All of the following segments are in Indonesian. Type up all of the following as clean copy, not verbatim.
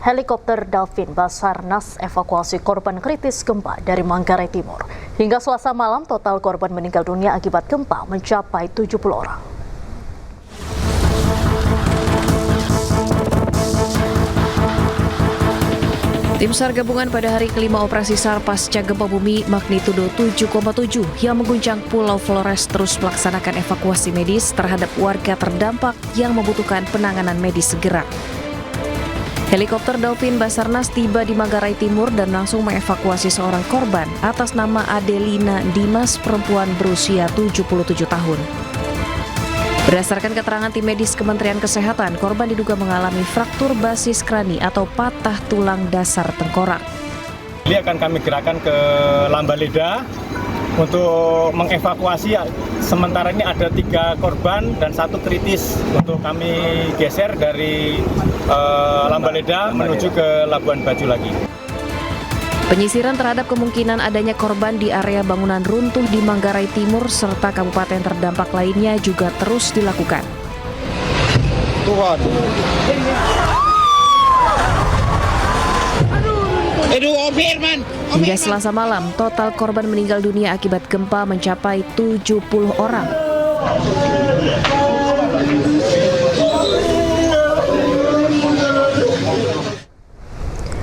helikopter Dolphin Basarnas evakuasi korban kritis gempa dari Manggarai Timur. Hingga Selasa malam, total korban meninggal dunia akibat gempa mencapai 70 orang. Tim SAR gabungan pada hari kelima operasi SAR pasca gempa bumi magnitudo 7,7 yang mengguncang Pulau Flores terus melaksanakan evakuasi medis terhadap warga terdampak yang membutuhkan penanganan medis segera. Helikopter Dolphin Basarnas tiba di Manggarai Timur dan langsung mengevakuasi seorang korban atas nama Adelina Dimas, perempuan berusia 77 tahun. Berdasarkan keterangan tim medis Kementerian Kesehatan, korban diduga mengalami fraktur basis krani atau patah tulang dasar tengkorak. Ini akan kami gerakkan ke Lambaleda untuk mengevakuasi. Sementara ini ada 3 korban dan 1 kritis untuk kami geser dari Lambaleda menuju ke Labuan Bajo lagi. Penyisiran terhadap kemungkinan adanya korban di area bangunan runtuh di Manggarai Timur serta kabupaten terdampak lainnya juga terus dilakukan. Hingga Selasa malam, total korban meninggal dunia akibat gempa mencapai 70 orang.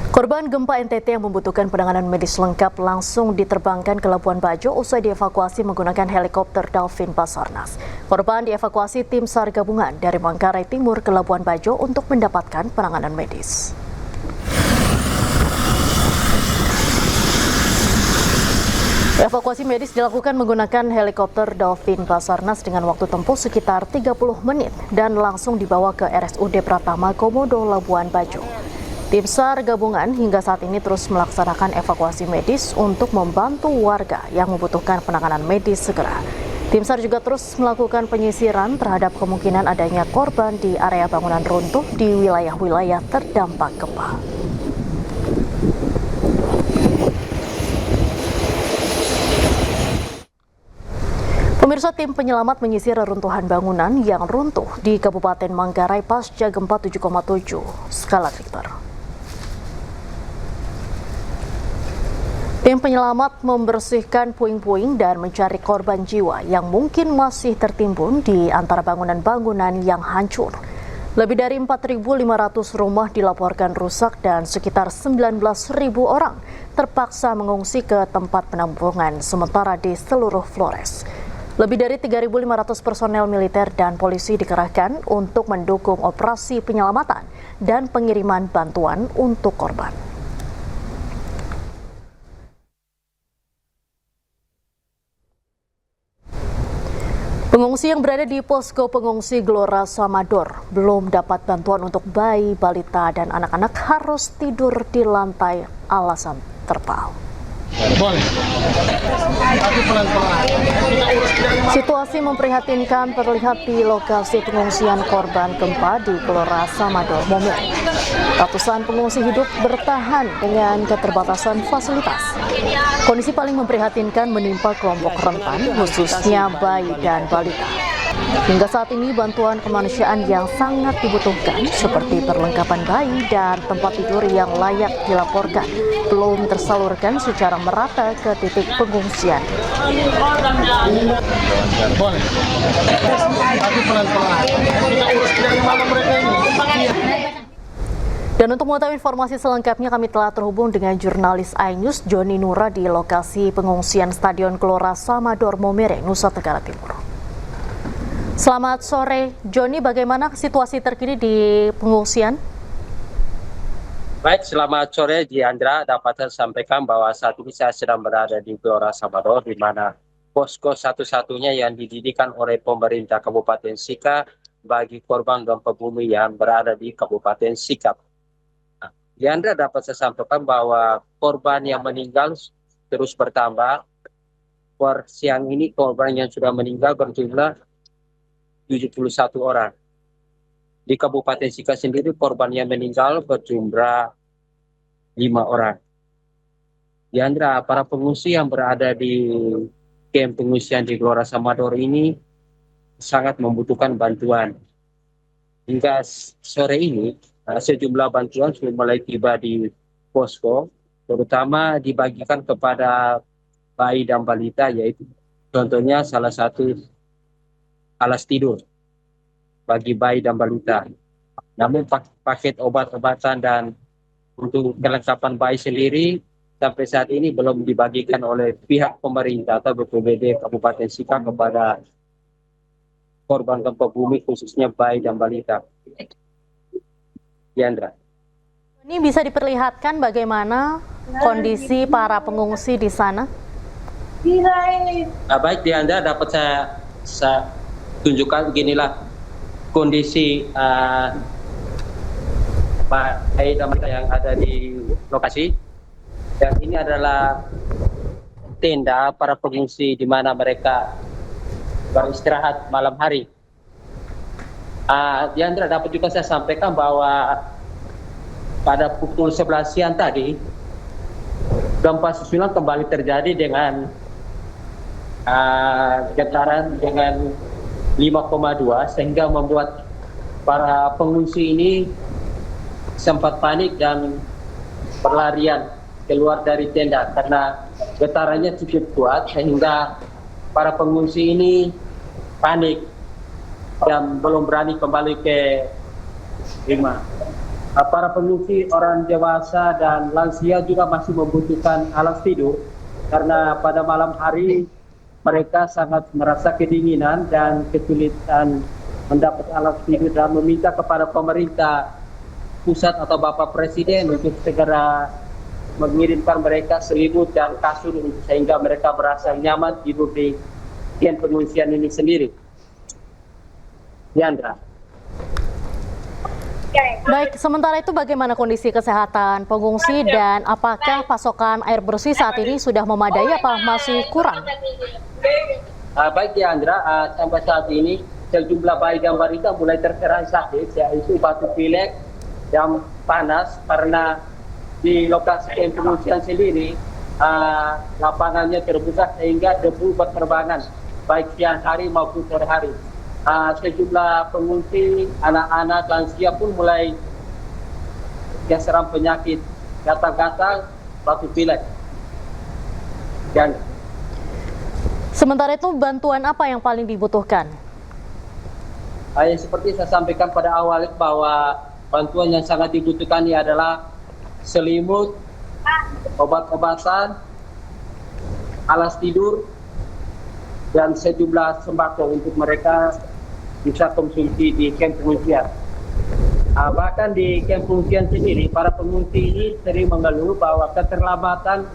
Korban gempa NTT yang membutuhkan penanganan medis lengkap langsung diterbangkan ke Labuan Bajo usai dievakuasi menggunakan helikopter Dolphin Basarnas. Korban dievakuasi tim SAR gabungan dari Manggarai Timur ke Labuan Bajo untuk mendapatkan penanganan medis. Evakuasi medis dilakukan menggunakan helikopter Dolphin Basarnas dengan waktu tempuh sekitar 30 menit dan langsung dibawa ke RSUD Pratama Komodo Labuan Bajo. Tim SAR gabungan hingga saat ini terus melaksanakan evakuasi medis untuk membantu warga yang membutuhkan penanganan medis segera. Tim SAR juga terus melakukan penyisiran terhadap kemungkinan adanya korban di area bangunan runtuh di wilayah-wilayah terdampak gempa. Pemirsa, tim penyelamat menyisir reruntuhan bangunan yang runtuh di Kabupaten Manggarai pasca gempa 7,7 skala Richter. Tim penyelamat membersihkan puing-puing dan mencari korban jiwa yang mungkin masih tertimbun di antara bangunan-bangunan yang hancur. Lebih dari 4.500 rumah dilaporkan rusak dan sekitar 19.000 orang terpaksa mengungsi ke tempat penampungan sementara di seluruh Flores. Lebih dari 3.500 personel militer dan polisi dikerahkan untuk mendukung operasi penyelamatan dan pengiriman bantuan untuk korban. Pengungsi yang berada di posko pengungsi Gelora Samador belum dapat bantuan untuk bayi, balita, dan anak-anak harus tidur di lantai alasan terpal. Situasi memprihatinkan terlihat di lokasi pengungsian korban gempa di Gelora Samador, Momere. Ratusan pengungsi hidup bertahan dengan keterbatasan fasilitas. Kondisi paling memprihatinkan menimpa kelompok rentan, khususnya bayi dan balita. Hingga saat ini bantuan kemanusiaan yang sangat dibutuhkan seperti perlengkapan bayi dan tempat tidur yang layak dilaporkan belum tersalurkan secara merata ke titik pengungsian. Dan untuk mengetahui informasi selengkapnya kami telah terhubung dengan jurnalis iNews Joni Nura di lokasi pengungsian Stadion Gelora Samador Momere, Nusa Tenggara Timur. Selamat sore, Joni. Bagaimana situasi terkini di pengungsian? Baik, selamat sore, Diandra. Dapat saya sampaikan bahwa saat ini saya sedang berada di Gelora Samador, di mana posko satu-satunya yang didirikan oleh pemerintah Kabupaten Sika bagi korban gempa bumi yang berada di Kabupaten Sikap. Diandra, dapat saya sampaikan bahwa korban yang meninggal terus bertambah. Per siang ini korban yang sudah meninggal berjumlah 71 orang. Di Kabupaten Sika sendiri korban yang meninggal berjumlah 5 orang. Diandra, para pengungsi yang berada di kamp pengungsian di Gelora Samador ini sangat membutuhkan bantuan. Hingga sore ini sejumlah bantuan sudah mulai tiba di posko, terutama dibagikan kepada bayi dan balita, yaitu contohnya salah satu alas tidur bagi bayi dan balita. Namun paket obat-obatan dan untuk kelengkapan bayi sendiri sampai saat ini belum dibagikan oleh pihak pemerintah atau BPBD Kabupaten Sika kepada korban gempa bumi, khususnya bayi dan balita. Diandra. Ini bisa diperlihatkan bagaimana kondisi para pengungsi di sana? Baik Diandra, dapat saya tunjukkan beginilah kondisi bayi dan balita yang ada di lokasi. Dan ini adalah tenda para pengungsi di mana mereka beristirahat malam hari. Diandra, dapat juga saya sampaikan bahwa pada pukul 11 siang tadi gempa susulan kembali terjadi dengan getaran dengan 5,2 sehingga membuat para pengungsi ini sempat panik dan berlarian keluar dari tenda karena getarannya cukup kuat sehingga para pengungsi ini panik dan belum berani kembali ke rumah. Para pengungsi orang dewasa dan lansia juga masih membutuhkan alas tidur karena pada malam hari mereka sangat merasa kedinginan dan kesulitan mendapat alas tidur dan meminta kepada pemerintah pusat atau Bapak Presiden untuk segera mengirimkan mereka selimut dan kasur sehingga mereka merasa nyaman tidur di kamp pengungsian ini sendiri. Diandra. Baik, sementara itu bagaimana kondisi kesehatan pengungsi dan apakah pasokan air bersih saat ini sudah memadai apa masih kurang? Baik Diandra, sampai saat ini sejumlah bayi dan balita mulai terserang sakit, yaitu batuk pilek yang panas karena di lokasi kamp pengungsian sendiri lapangannya terbuka sehingga debu berterbangan baik siang hari maupun sore hari. Sejumlah pengungsi, anak-anak, lansia pun mulai terserang penyakit gatal-gatal, batuk pilek. Dan sementara itu bantuan apa yang paling dibutuhkan? Seperti saya sampaikan pada awal bahwa bantuan yang sangat dibutuhkan ini adalah selimut, obat-obatan, alas tidur, dan sejumlah sembako untuk mereka bisa konsumsi di kamp pengungsian. Bahkan di kamp pengungsian sendiri, para pengungsi ini sering mengeluh bahwa keterlambatan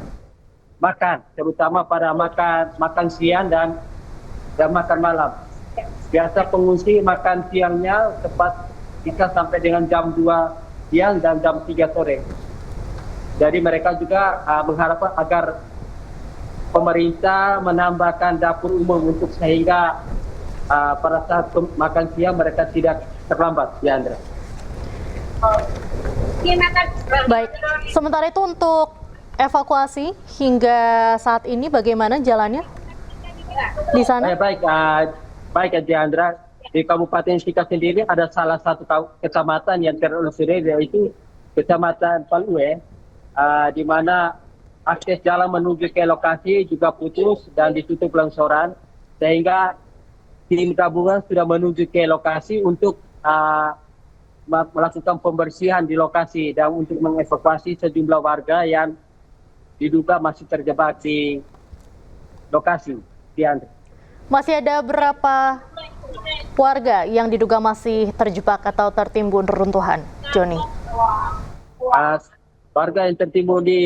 makan, terutama pada makan siang dan makan malam. Biasa pengungsi makan siangnya tepat bisa sampai dengan jam 2 siang dan jam 3 sore. Jadi mereka juga mengharapkan agar pemerintah menambahkan dapur umum untuk sehingga pada saat makan siang mereka tidak terlambat, Diandra. Baik, sementara itu untuk evakuasi hingga saat ini bagaimana jalannya di sana? Baik, Diandra. Di Kabupaten Sika sendiri ada salah satu kecamatan yang terelusuri, yaitu Kecamatan Palue, di mana akses jalan menuju ke lokasi juga putus dan ditutup longsoran, sehingga tim gabungan sudah menuju ke lokasi untuk melakukan pembersihan di lokasi dan untuk mengevakuasi sejumlah warga yang diduga masih terjebak di lokasi. Diandra. Masih ada berapa warga yang diduga masih terjebak atau tertimbun reruntuhan, Joni? Warga yang tertimbun di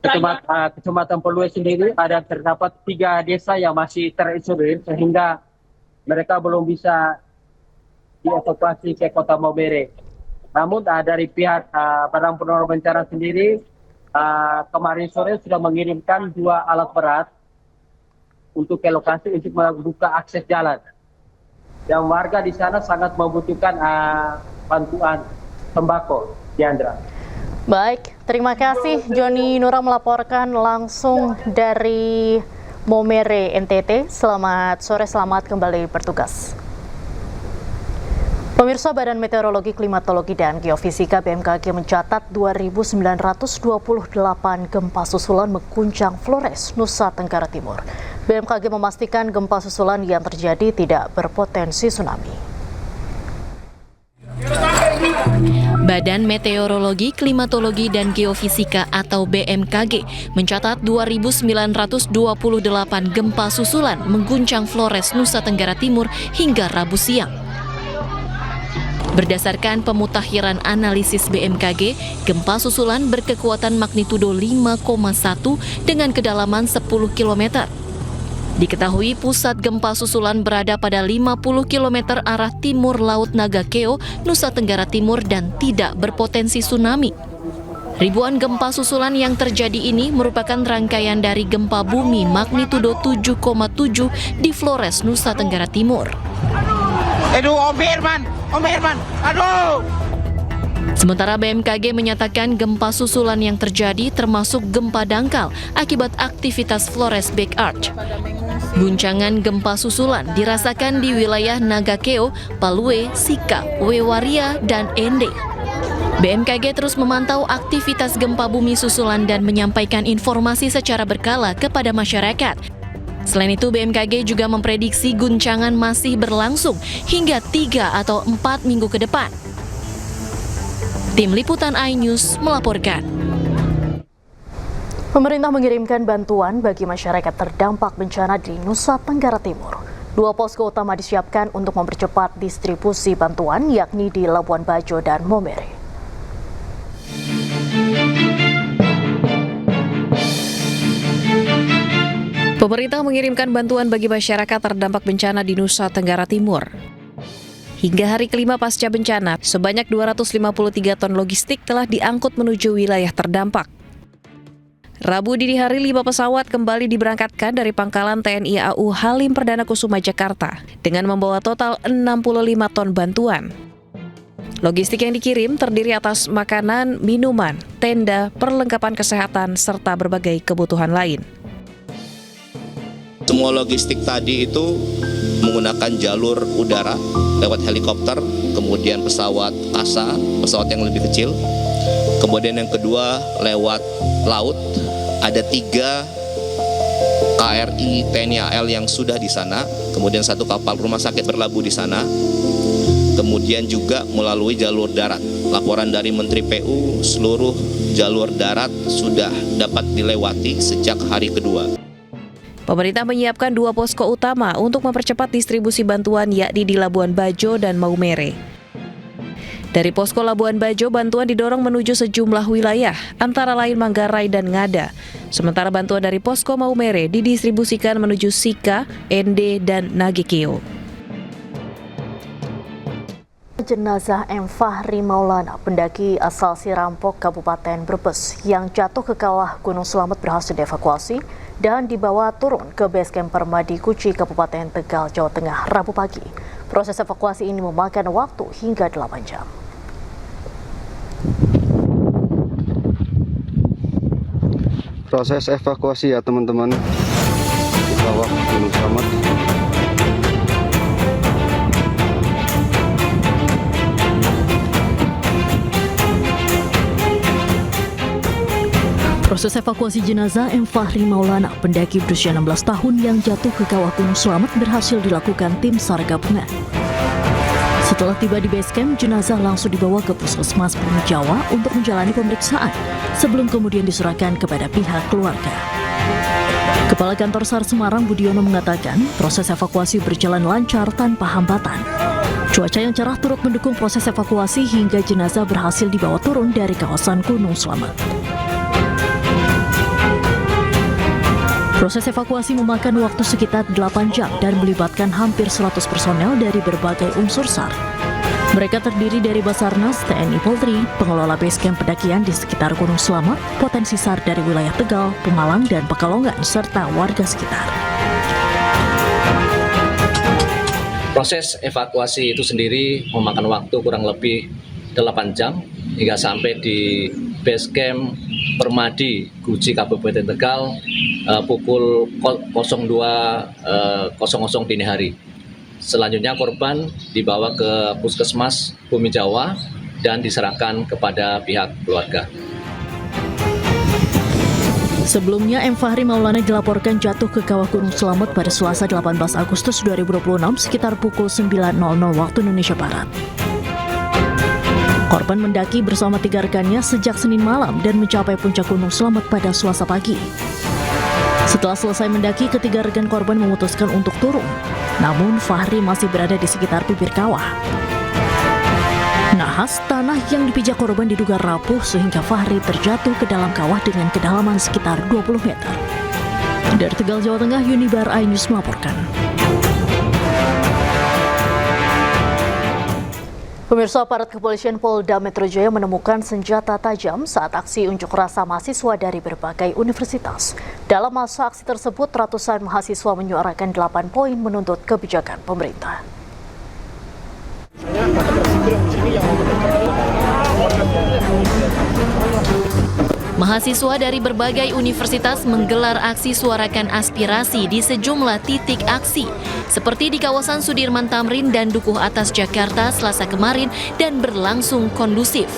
Kecamatan Palue sendiri ada terdapat 3 desa yang masih terisolir sehingga mereka belum bisa dievakuasi ke Kota Maumere. Namun dari pihak Badan Penanggulangan Bencana sendiri kemarin sore sudah mengirimkan 2 alat berat untuk ke lokasi untuk membuka akses jalan. Dan warga di sana sangat membutuhkan bantuan sembako, Diandra. Baik, terima kasih Joni Nura melaporkan langsung dari Maumere, NTT. Selamat sore, selamat kembali bertugas. Pemirsa, Badan Meteorologi, Klimatologi, dan Geofisika BMKG mencatat 2.928 gempa susulan mengguncang Flores, Nusa Tenggara Timur. BMKG memastikan gempa susulan yang terjadi tidak berpotensi tsunami. Badan Meteorologi, Klimatologi, dan Geofisika atau BMKG mencatat 2.928 gempa susulan mengguncang Flores, Nusa Tenggara Timur hingga Rabu siang. Berdasarkan pemutakhiran analisis BMKG, gempa susulan berkekuatan magnitudo 5,1 dengan kedalaman 10 km. Diketahui pusat gempa susulan berada pada 50 km arah timur Laut Nagakeo, Nusa Tenggara Timur dan tidak berpotensi tsunami. Ribuan gempa susulan yang terjadi ini merupakan rangkaian dari gempa bumi magnitudo 7,7 di Flores, Nusa Tenggara Timur. Aduh, Om Herman, aduh! Sementara BMKG menyatakan gempa susulan yang terjadi termasuk gempa dangkal akibat aktivitas Flores Back Arch. Guncangan gempa susulan dirasakan di wilayah Nagakeo, Palue, Sika, Wewaria, dan Ende. BMKG terus memantau aktivitas gempa bumi susulan dan menyampaikan informasi secara berkala kepada masyarakat. Selain itu, BMKG juga memprediksi guncangan masih berlangsung hingga 3 atau 4 minggu ke depan. Tim Liputan iNews melaporkan. Pemerintah mengirimkan bantuan bagi masyarakat terdampak bencana di Nusa Tenggara Timur. 2 posko utama disiapkan untuk mempercepat distribusi bantuan, yakni di Labuan Bajo dan Momere. Pemerintah mengirimkan bantuan bagi masyarakat terdampak bencana di Nusa Tenggara Timur. Hingga hari kelima pasca bencana, sebanyak 253 ton logistik telah diangkut menuju wilayah terdampak. Rabu dini hari 5 pesawat kembali diberangkatkan dari pangkalan TNI AU Halim Perdana Kusuma Jakarta dengan membawa total 65 ton bantuan. Logistik yang dikirim terdiri atas makanan, minuman, tenda, perlengkapan kesehatan, serta berbagai kebutuhan lain. Semua logistik tadi itu menggunakan jalur udara lewat helikopter, kemudian pesawat kasa, pesawat yang lebih kecil. Kemudian yang kedua lewat laut, ada 3 KRI TNI AL yang sudah di sana, kemudian 1 kapal rumah sakit berlabuh di sana. Kemudian juga melalui jalur darat. Laporan dari Menteri PU, seluruh jalur darat sudah dapat dilewati sejak hari kedua. Pemerintah menyiapkan 2 posko utama untuk mempercepat distribusi bantuan, yakni di Labuan Bajo dan Maumere. Dari posko Labuan Bajo, bantuan didorong menuju sejumlah wilayah, antara lain Manggarai dan Ngada. Sementara bantuan dari posko Maumere didistribusikan menuju Sika, Ende, dan Nagakeo. Jenazah M. Fahri Maulana, pendaki asal Sirampok, Kabupaten Brebes, yang jatuh ke kawah Gunung Slamet berhasil dievakuasi dan dibawa turun ke basecamp Permadi Kuci, Kabupaten Tegal, Jawa Tengah, Rabu pagi. Proses evakuasi ini memakan waktu hingga 8 jam. Proses evakuasi ya teman-teman di kawah Gunung Slamet. Proses evakuasi jenazah M. Fahri Maulana, pendaki berusia 16 tahun yang jatuh ke kawah Gunung Slamet berhasil dilakukan tim SAR gabungan. Setelah tiba di basecamp, jenazah langsung dibawa ke Puskesmas Bumi Jawa untuk menjalani pemeriksaan sebelum kemudian diserahkan kepada pihak keluarga. Kepala Kantor SAR Semarang Budiono mengatakan proses evakuasi berjalan lancar tanpa hambatan. Cuaca yang cerah turut mendukung proses evakuasi hingga jenazah berhasil dibawa turun dari kawasan Gunung Slamet. Proses evakuasi memakan waktu sekitar 8 jam dan melibatkan hampir 100 personel dari berbagai unsur SAR. Mereka terdiri dari Basarnas, TNI Polri, pengelola basecamp pendakian di sekitar Gunung Slamet, potensi SAR dari wilayah Tegal, Pemalang, dan Pekalongan, serta warga sekitar. Proses evakuasi itu sendiri memakan waktu kurang lebih 8 jam hingga sampai di basecamp Permadi Kuci, Kabupaten Tegal pukul 02.00 dini hari. Selanjutnya korban dibawa ke Puskesmas Bumi Jawa dan diserahkan kepada pihak keluarga. Sebelumnya, M. Fahri Maulana dilaporkan jatuh ke kawah Gunung Slamet pada Selasa 18 Agustus 2026 sekitar pukul 9.00 waktu Indonesia Barat. Korban mendaki bersama 3 rekannya sejak Senin malam dan mencapai puncak Gunung Slamet pada Selasa pagi. Setelah selesai mendaki, ketiga rekan korban memutuskan untuk turun. Namun Fahri masih berada di sekitar bibir kawah. Nahas, tanah yang dipijak korban diduga rapuh sehingga Fahri terjatuh ke dalam kawah dengan kedalaman sekitar 20 meter. Dari Tegal, Jawa Tengah, Unibar iNews melaporkan. Pemirsa, aparat kepolisian Polda Metro Jaya menemukan senjata tajam saat aksi unjuk rasa mahasiswa dari berbagai universitas. Dalam masa aksi tersebut, ratusan mahasiswa menyuarakan 8 poin menuntut kebijakan pemerintah. Mahasiswa dari berbagai universitas menggelar aksi suarakan aspirasi di sejumlah titik aksi, seperti di kawasan Sudirman Tamrin dan Dukuh Atas Jakarta Selasa kemarin dan berlangsung kondusif.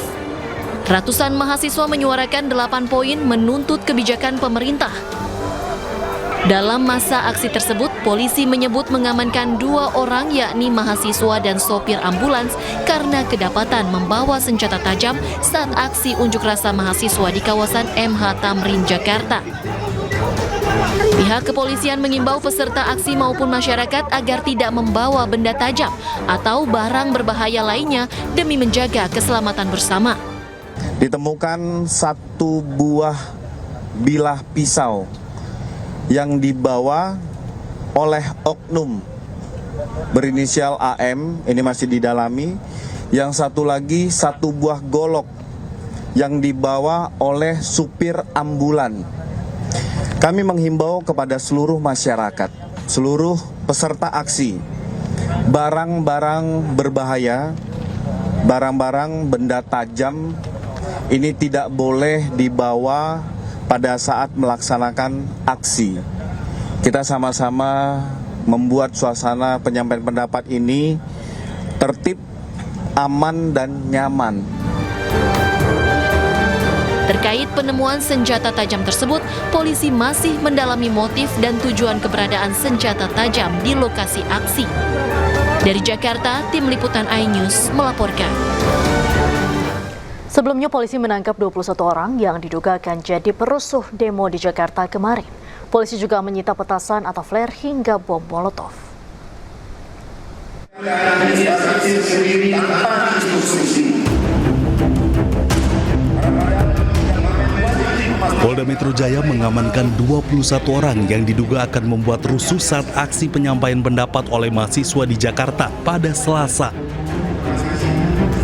Ratusan mahasiswa menyuarakan 8 poin menuntut kebijakan pemerintah. Dalam masa aksi tersebut, polisi menyebut mengamankan 2 orang yakni mahasiswa dan sopir ambulans karena kedapatan membawa senjata tajam saat aksi unjuk rasa mahasiswa di kawasan MH Tamrin, Jakarta. Pihak kepolisian mengimbau peserta aksi maupun masyarakat agar tidak membawa benda tajam atau barang berbahaya lainnya demi menjaga keselamatan bersama. Ditemukan 1 buah bilah pisau yang dibawa oleh oknum berinisial AM, ini masih didalami. Yang satu lagi 1 buah golok yang dibawa oleh supir ambulan. Kami menghimbau kepada seluruh masyarakat, seluruh peserta aksi, barang-barang berbahaya, barang-barang benda tajam ini tidak boleh dibawa pada saat melaksanakan aksi. Kita sama-sama membuat suasana penyampaian pendapat ini tertib, aman, dan nyaman. Terkait penemuan senjata tajam tersebut, polisi masih mendalami motif dan tujuan keberadaan senjata tajam di lokasi aksi. Dari Jakarta, Tim Liputan iNews melaporkan. Sebelumnya polisi menangkap 21 orang yang diduga akan jadi perusuh demo di Jakarta kemarin. Polisi juga menyita petasan atau flare hingga bom molotov. Polda Metro Jaya mengamankan 21 orang yang diduga akan membuat rusuh saat aksi penyampaian pendapat oleh mahasiswa di Jakarta pada Selasa.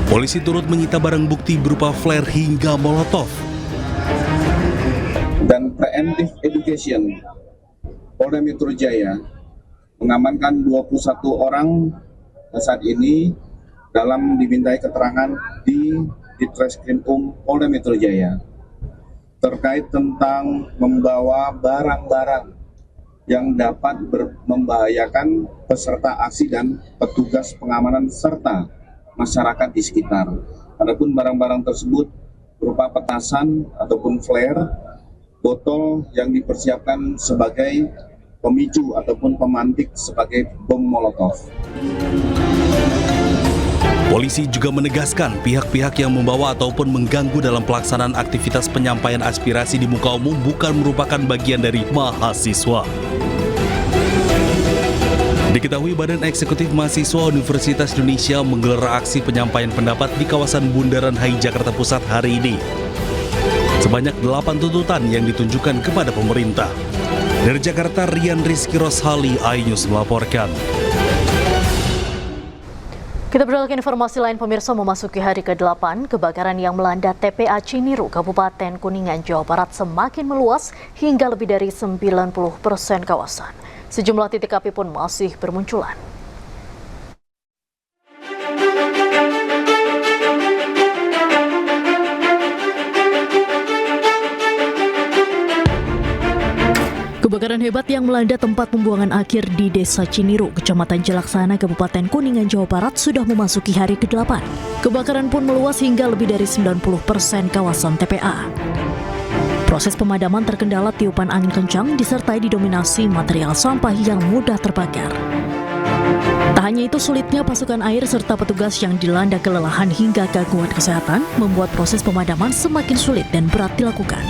Polisi turut menyita barang bukti berupa flare hingga molotov. Dan preemptive education, Polda Metro Jaya mengamankan 21 orang saat ini dalam dimintai keterangan di Ditreskrimum Polda Metro Jaya terkait tentang membawa barang-barang yang dapat membahayakan peserta aksi dan petugas pengamanan serta masyarakat di sekitar. Adapun barang-barang tersebut berupa petasan ataupun flare, botol yang dipersiapkan sebagai pemicu ataupun pemantik sebagai bom molotov. Polisi juga menegaskan pihak-pihak yang membawa ataupun mengganggu dalam pelaksanaan aktivitas penyampaian aspirasi di muka umum bukan merupakan bagian dari mahasiswa. Diketahui Badan Eksekutif Mahasiswa Universitas Indonesia menggelar aksi penyampaian pendapat di kawasan Bundaran HI Jakarta Pusat hari ini. Sebanyak 8 tuntutan yang ditunjukkan kepada pemerintah. Dari Jakarta, Rian Rizky Roshali, iNews melaporkan. Kita beralih ke informasi lain, pemirsa. Memasuki hari ke-8, kebakaran yang melanda TPA Ciniru, Kabupaten Kuningan, Jawa Barat semakin meluas hingga lebih dari 90% kawasan. Sejumlah titik api pun masih bermunculan. Kebakaran hebat yang melanda tempat pembuangan akhir di Desa Ciniru, Kecamatan Jalaksana, Kabupaten Kuningan, Jawa Barat sudah memasuki hari ke-8. Kebakaran pun meluas hingga lebih dari 90% kawasan TPA. Proses pemadaman terkendala tiupan angin kencang disertai didominasi material sampah yang mudah terbakar. Tak hanya itu, sulitnya pasokan air serta petugas yang dilanda kelelahan hingga gangguan kesehatan membuat proses pemadaman semakin sulit dan berat dilakukan.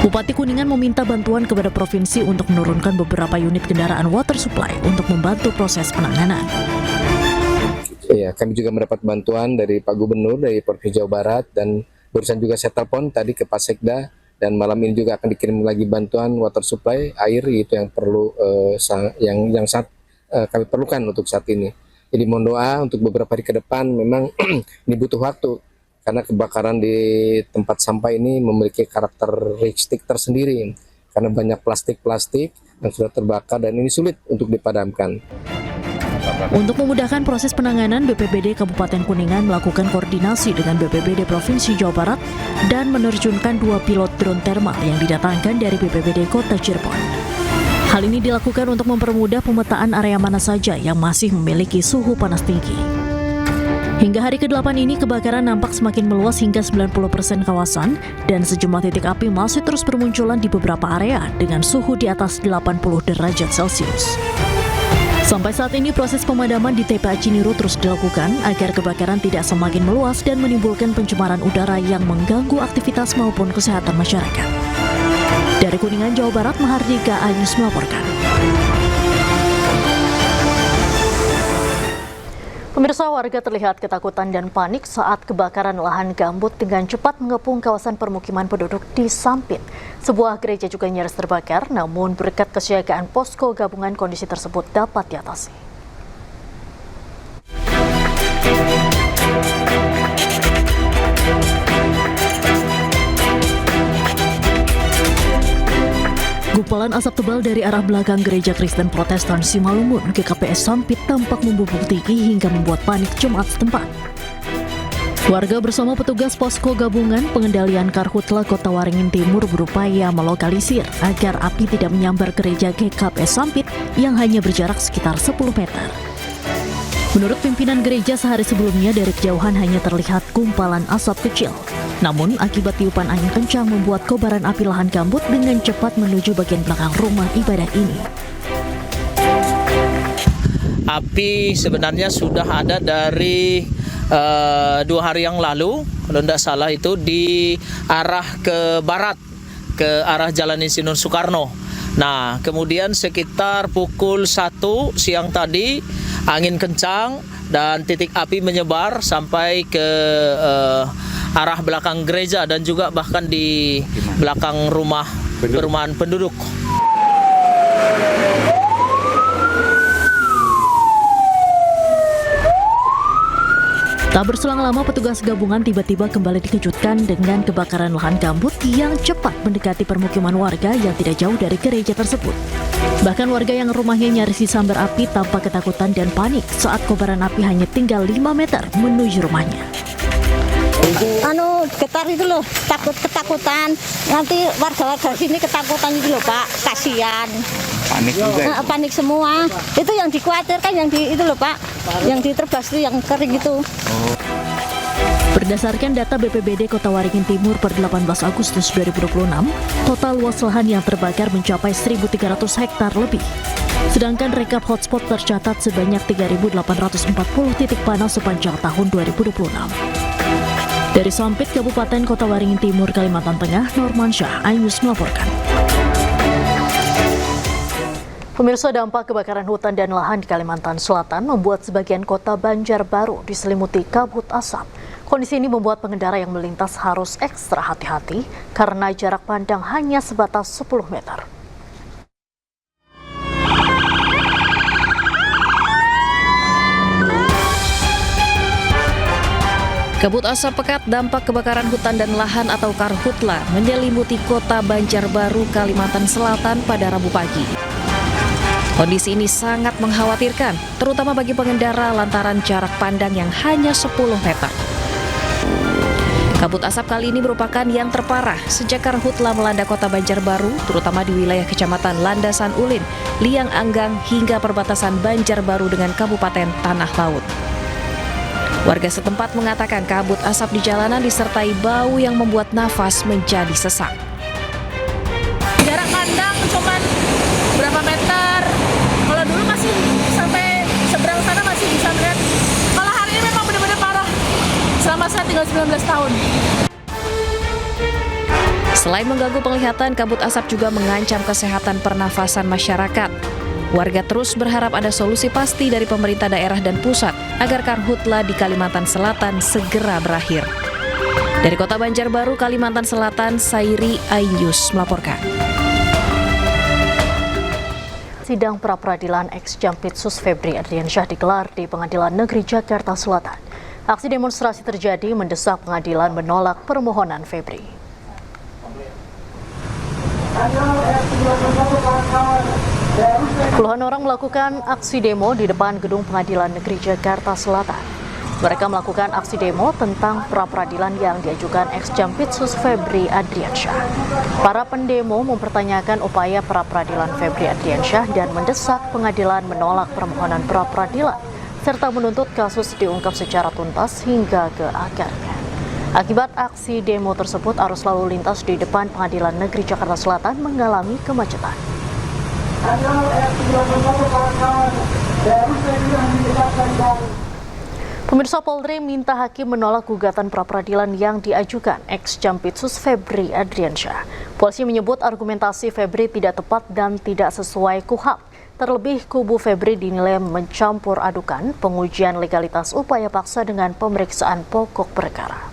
Bupati Kuningan meminta bantuan kepada provinsi untuk menurunkan beberapa unit kendaraan water supply untuk membantu proses penanganan. Ya, kami juga mendapat bantuan dari Pak Gubernur dari Provinsi Jawa Barat, dan barusan juga saya telepon tadi ke Pak Sekda, dan malam ini juga akan dikirim lagi bantuan water supply air, itu yang perlu yang saat kami perlukan untuk saat ini. Jadi mohon doa untuk beberapa hari ke depan. Memang ini butuh waktu karena kebakaran di tempat sampah ini memiliki karakteristik tersendiri karena banyak plastik-plastik yang sudah terbakar dan ini sulit untuk dipadamkan. Untuk memudahkan proses penanganan, BPBD Kabupaten Kuningan melakukan koordinasi dengan BPBD Provinsi Jawa Barat dan menerjunkan 2 pilot drone thermal yang didatangkan dari BPBD Kota Cirebon. Hal ini dilakukan untuk mempermudah pemetaan area mana saja yang masih memiliki suhu panas tinggi. Hingga hari ke-8 ini, kebakaran nampak semakin meluas hingga 90% kawasan dan sejumlah titik api masih terus bermunculan di beberapa area dengan suhu di atas 80 derajat Celcius. Sampai saat ini, proses pemadaman di TPA Ciniru terus dilakukan agar kebakaran tidak semakin meluas dan menimbulkan pencemaran udara yang mengganggu aktivitas maupun kesehatan masyarakat. Dari Kuningan, Jawa Barat, Mahardika Ainus melaporkan. Pemirsa, warga terlihat ketakutan dan panik saat kebakaran lahan gambut dengan cepat mengepung kawasan permukiman penduduk di Sampit. Sebuah gereja juga nyaris terbakar, namun berkat kesiagaan posko gabungan kondisi tersebut dapat diatasi. Gumpalan asap tebal dari arah belakang Gereja Kristen Protestan Simalungun GKPS Sampit tampak membubung tinggi hingga membuat panik jemaat setempat. Warga bersama petugas posko gabungan pengendalian Karhutla Kota Waringin Timur berupaya melokalisir agar api tidak menyambar gereja GKPS Sampit yang hanya berjarak sekitar 10 meter. Menurut pimpinan gereja, sehari sebelumnya dari kejauhan hanya terlihat gumpalan asap kecil. Namun, akibat tiupan angin kencang membuat kobaran api lahan gambut dengan cepat menuju bagian belakang rumah ibadah ini. Api sebenarnya sudah ada dari 2 hari yang lalu, kalau tidak salah itu di arah ke barat, ke arah Jalan Insinyur Soekarno. Nah, kemudian sekitar pukul 1 siang tadi, angin kencang dan titik api menyebar sampai ke arah belakang gereja dan juga bahkan di belakang perumahan penduduk. Tak berselang lama, petugas gabungan tiba-tiba kembali dikejutkan dengan kebakaran lahan gambut yang cepat mendekati permukiman warga yang tidak jauh dari gereja tersebut. Bahkan warga yang rumahnya nyaris disambar api tampak ketakutan dan panik saat kobaran api hanya tinggal 5 meter menuju rumahnya. Getar itu loh, ketakutan. Nanti warga-warga sini ketakutan itu loh, Pak. Kasihan. Panik juga. Panik semua. Itu yang dikhawatirkan yang itu loh, Pak. Yang diterbas itu yang kering itu. Berdasarkan data BPBD Kota Waringin Timur per 18 Agustus 2026, total luas lahan yang terbakar mencapai 1.300 hektar lebih. Sedangkan rekap hotspot tercatat sebanyak 3.840 titik panas sepanjang tahun 2026. Dari Sampit, Kabupaten Kota Waringin Timur, Kalimantan Tengah, Normansyah Ainus melaporkan. Pemirsa, dampak kebakaran hutan dan lahan di Kalimantan Selatan membuat sebagian kota Banjarbaru diselimuti kabut asap. Kondisi ini membuat pengendara yang melintas harus ekstra hati-hati karena jarak pandang hanya sebatas 10 meter. Kabut asap pekat dampak kebakaran hutan dan lahan atau Karhutla menyelimuti kota Banjarbaru, Kalimantan Selatan pada Rabu pagi. Kondisi ini sangat mengkhawatirkan, terutama bagi pengendara lantaran jarak pandang yang hanya 10 meter. Kabut asap kali ini merupakan yang terparah sejak karhutla melanda kota Banjarbaru, terutama di wilayah Kecamatan Landasan Ulin, Liang Anggang hingga perbatasan Banjarbaru dengan Kabupaten Tanah Laut. Warga setempat mengatakan kabut asap di jalanan disertai bau yang membuat nafas menjadi sesak. Jarak pandang cuma berapa meter? Kalau dulu masih sampai seberang sana masih bisa melihat. Kalau hari ini memang benar-benar parah. Selama saya tinggal 19 tahun. Selain mengganggu penglihatan, kabut asap juga mengancam kesehatan pernafasan masyarakat. Warga terus berharap ada solusi pasti dari pemerintah daerah dan pusat agar karhutla di Kalimantan Selatan segera berakhir. Dari Kota Banjarbaru, Kalimantan Selatan, Sairi Ainus melaporkan. Sidang pra-peradilan ex-Jampitsus Febri Adriansyah digelar di Pengadilan Negeri Jakarta Selatan. Aksi demonstrasi terjadi mendesak pengadilan menolak permohonan Febri. Puluhan orang melakukan aksi demo di depan Gedung Pengadilan Negeri Jakarta Selatan. Mereka melakukan aksi demo tentang pra-peradilan yang diajukan ex-Jampitsus Febri Adriansyah. Para pendemo mempertanyakan upaya pra-peradilan Febri Adriansyah dan mendesak pengadilan menolak permohonan pra-peradilan serta menuntut kasus diungkap secara tuntas hingga ke akarnya. Akibat aksi demo tersebut, arus lalu lintas di depan Pengadilan Negeri Jakarta Selatan mengalami kemacetan. Pemirsa, Polri minta hakim menolak gugatan pra-peradilan yang diajukan ex-Jampitsus Febri Adriansyah. Polisi menyebut argumentasi Febri tidak tepat dan tidak sesuai KUHP. Terlebih, kubu Febri dinilai mencampur adukan pengujian legalitas upaya paksa dengan pemeriksaan pokok perkara.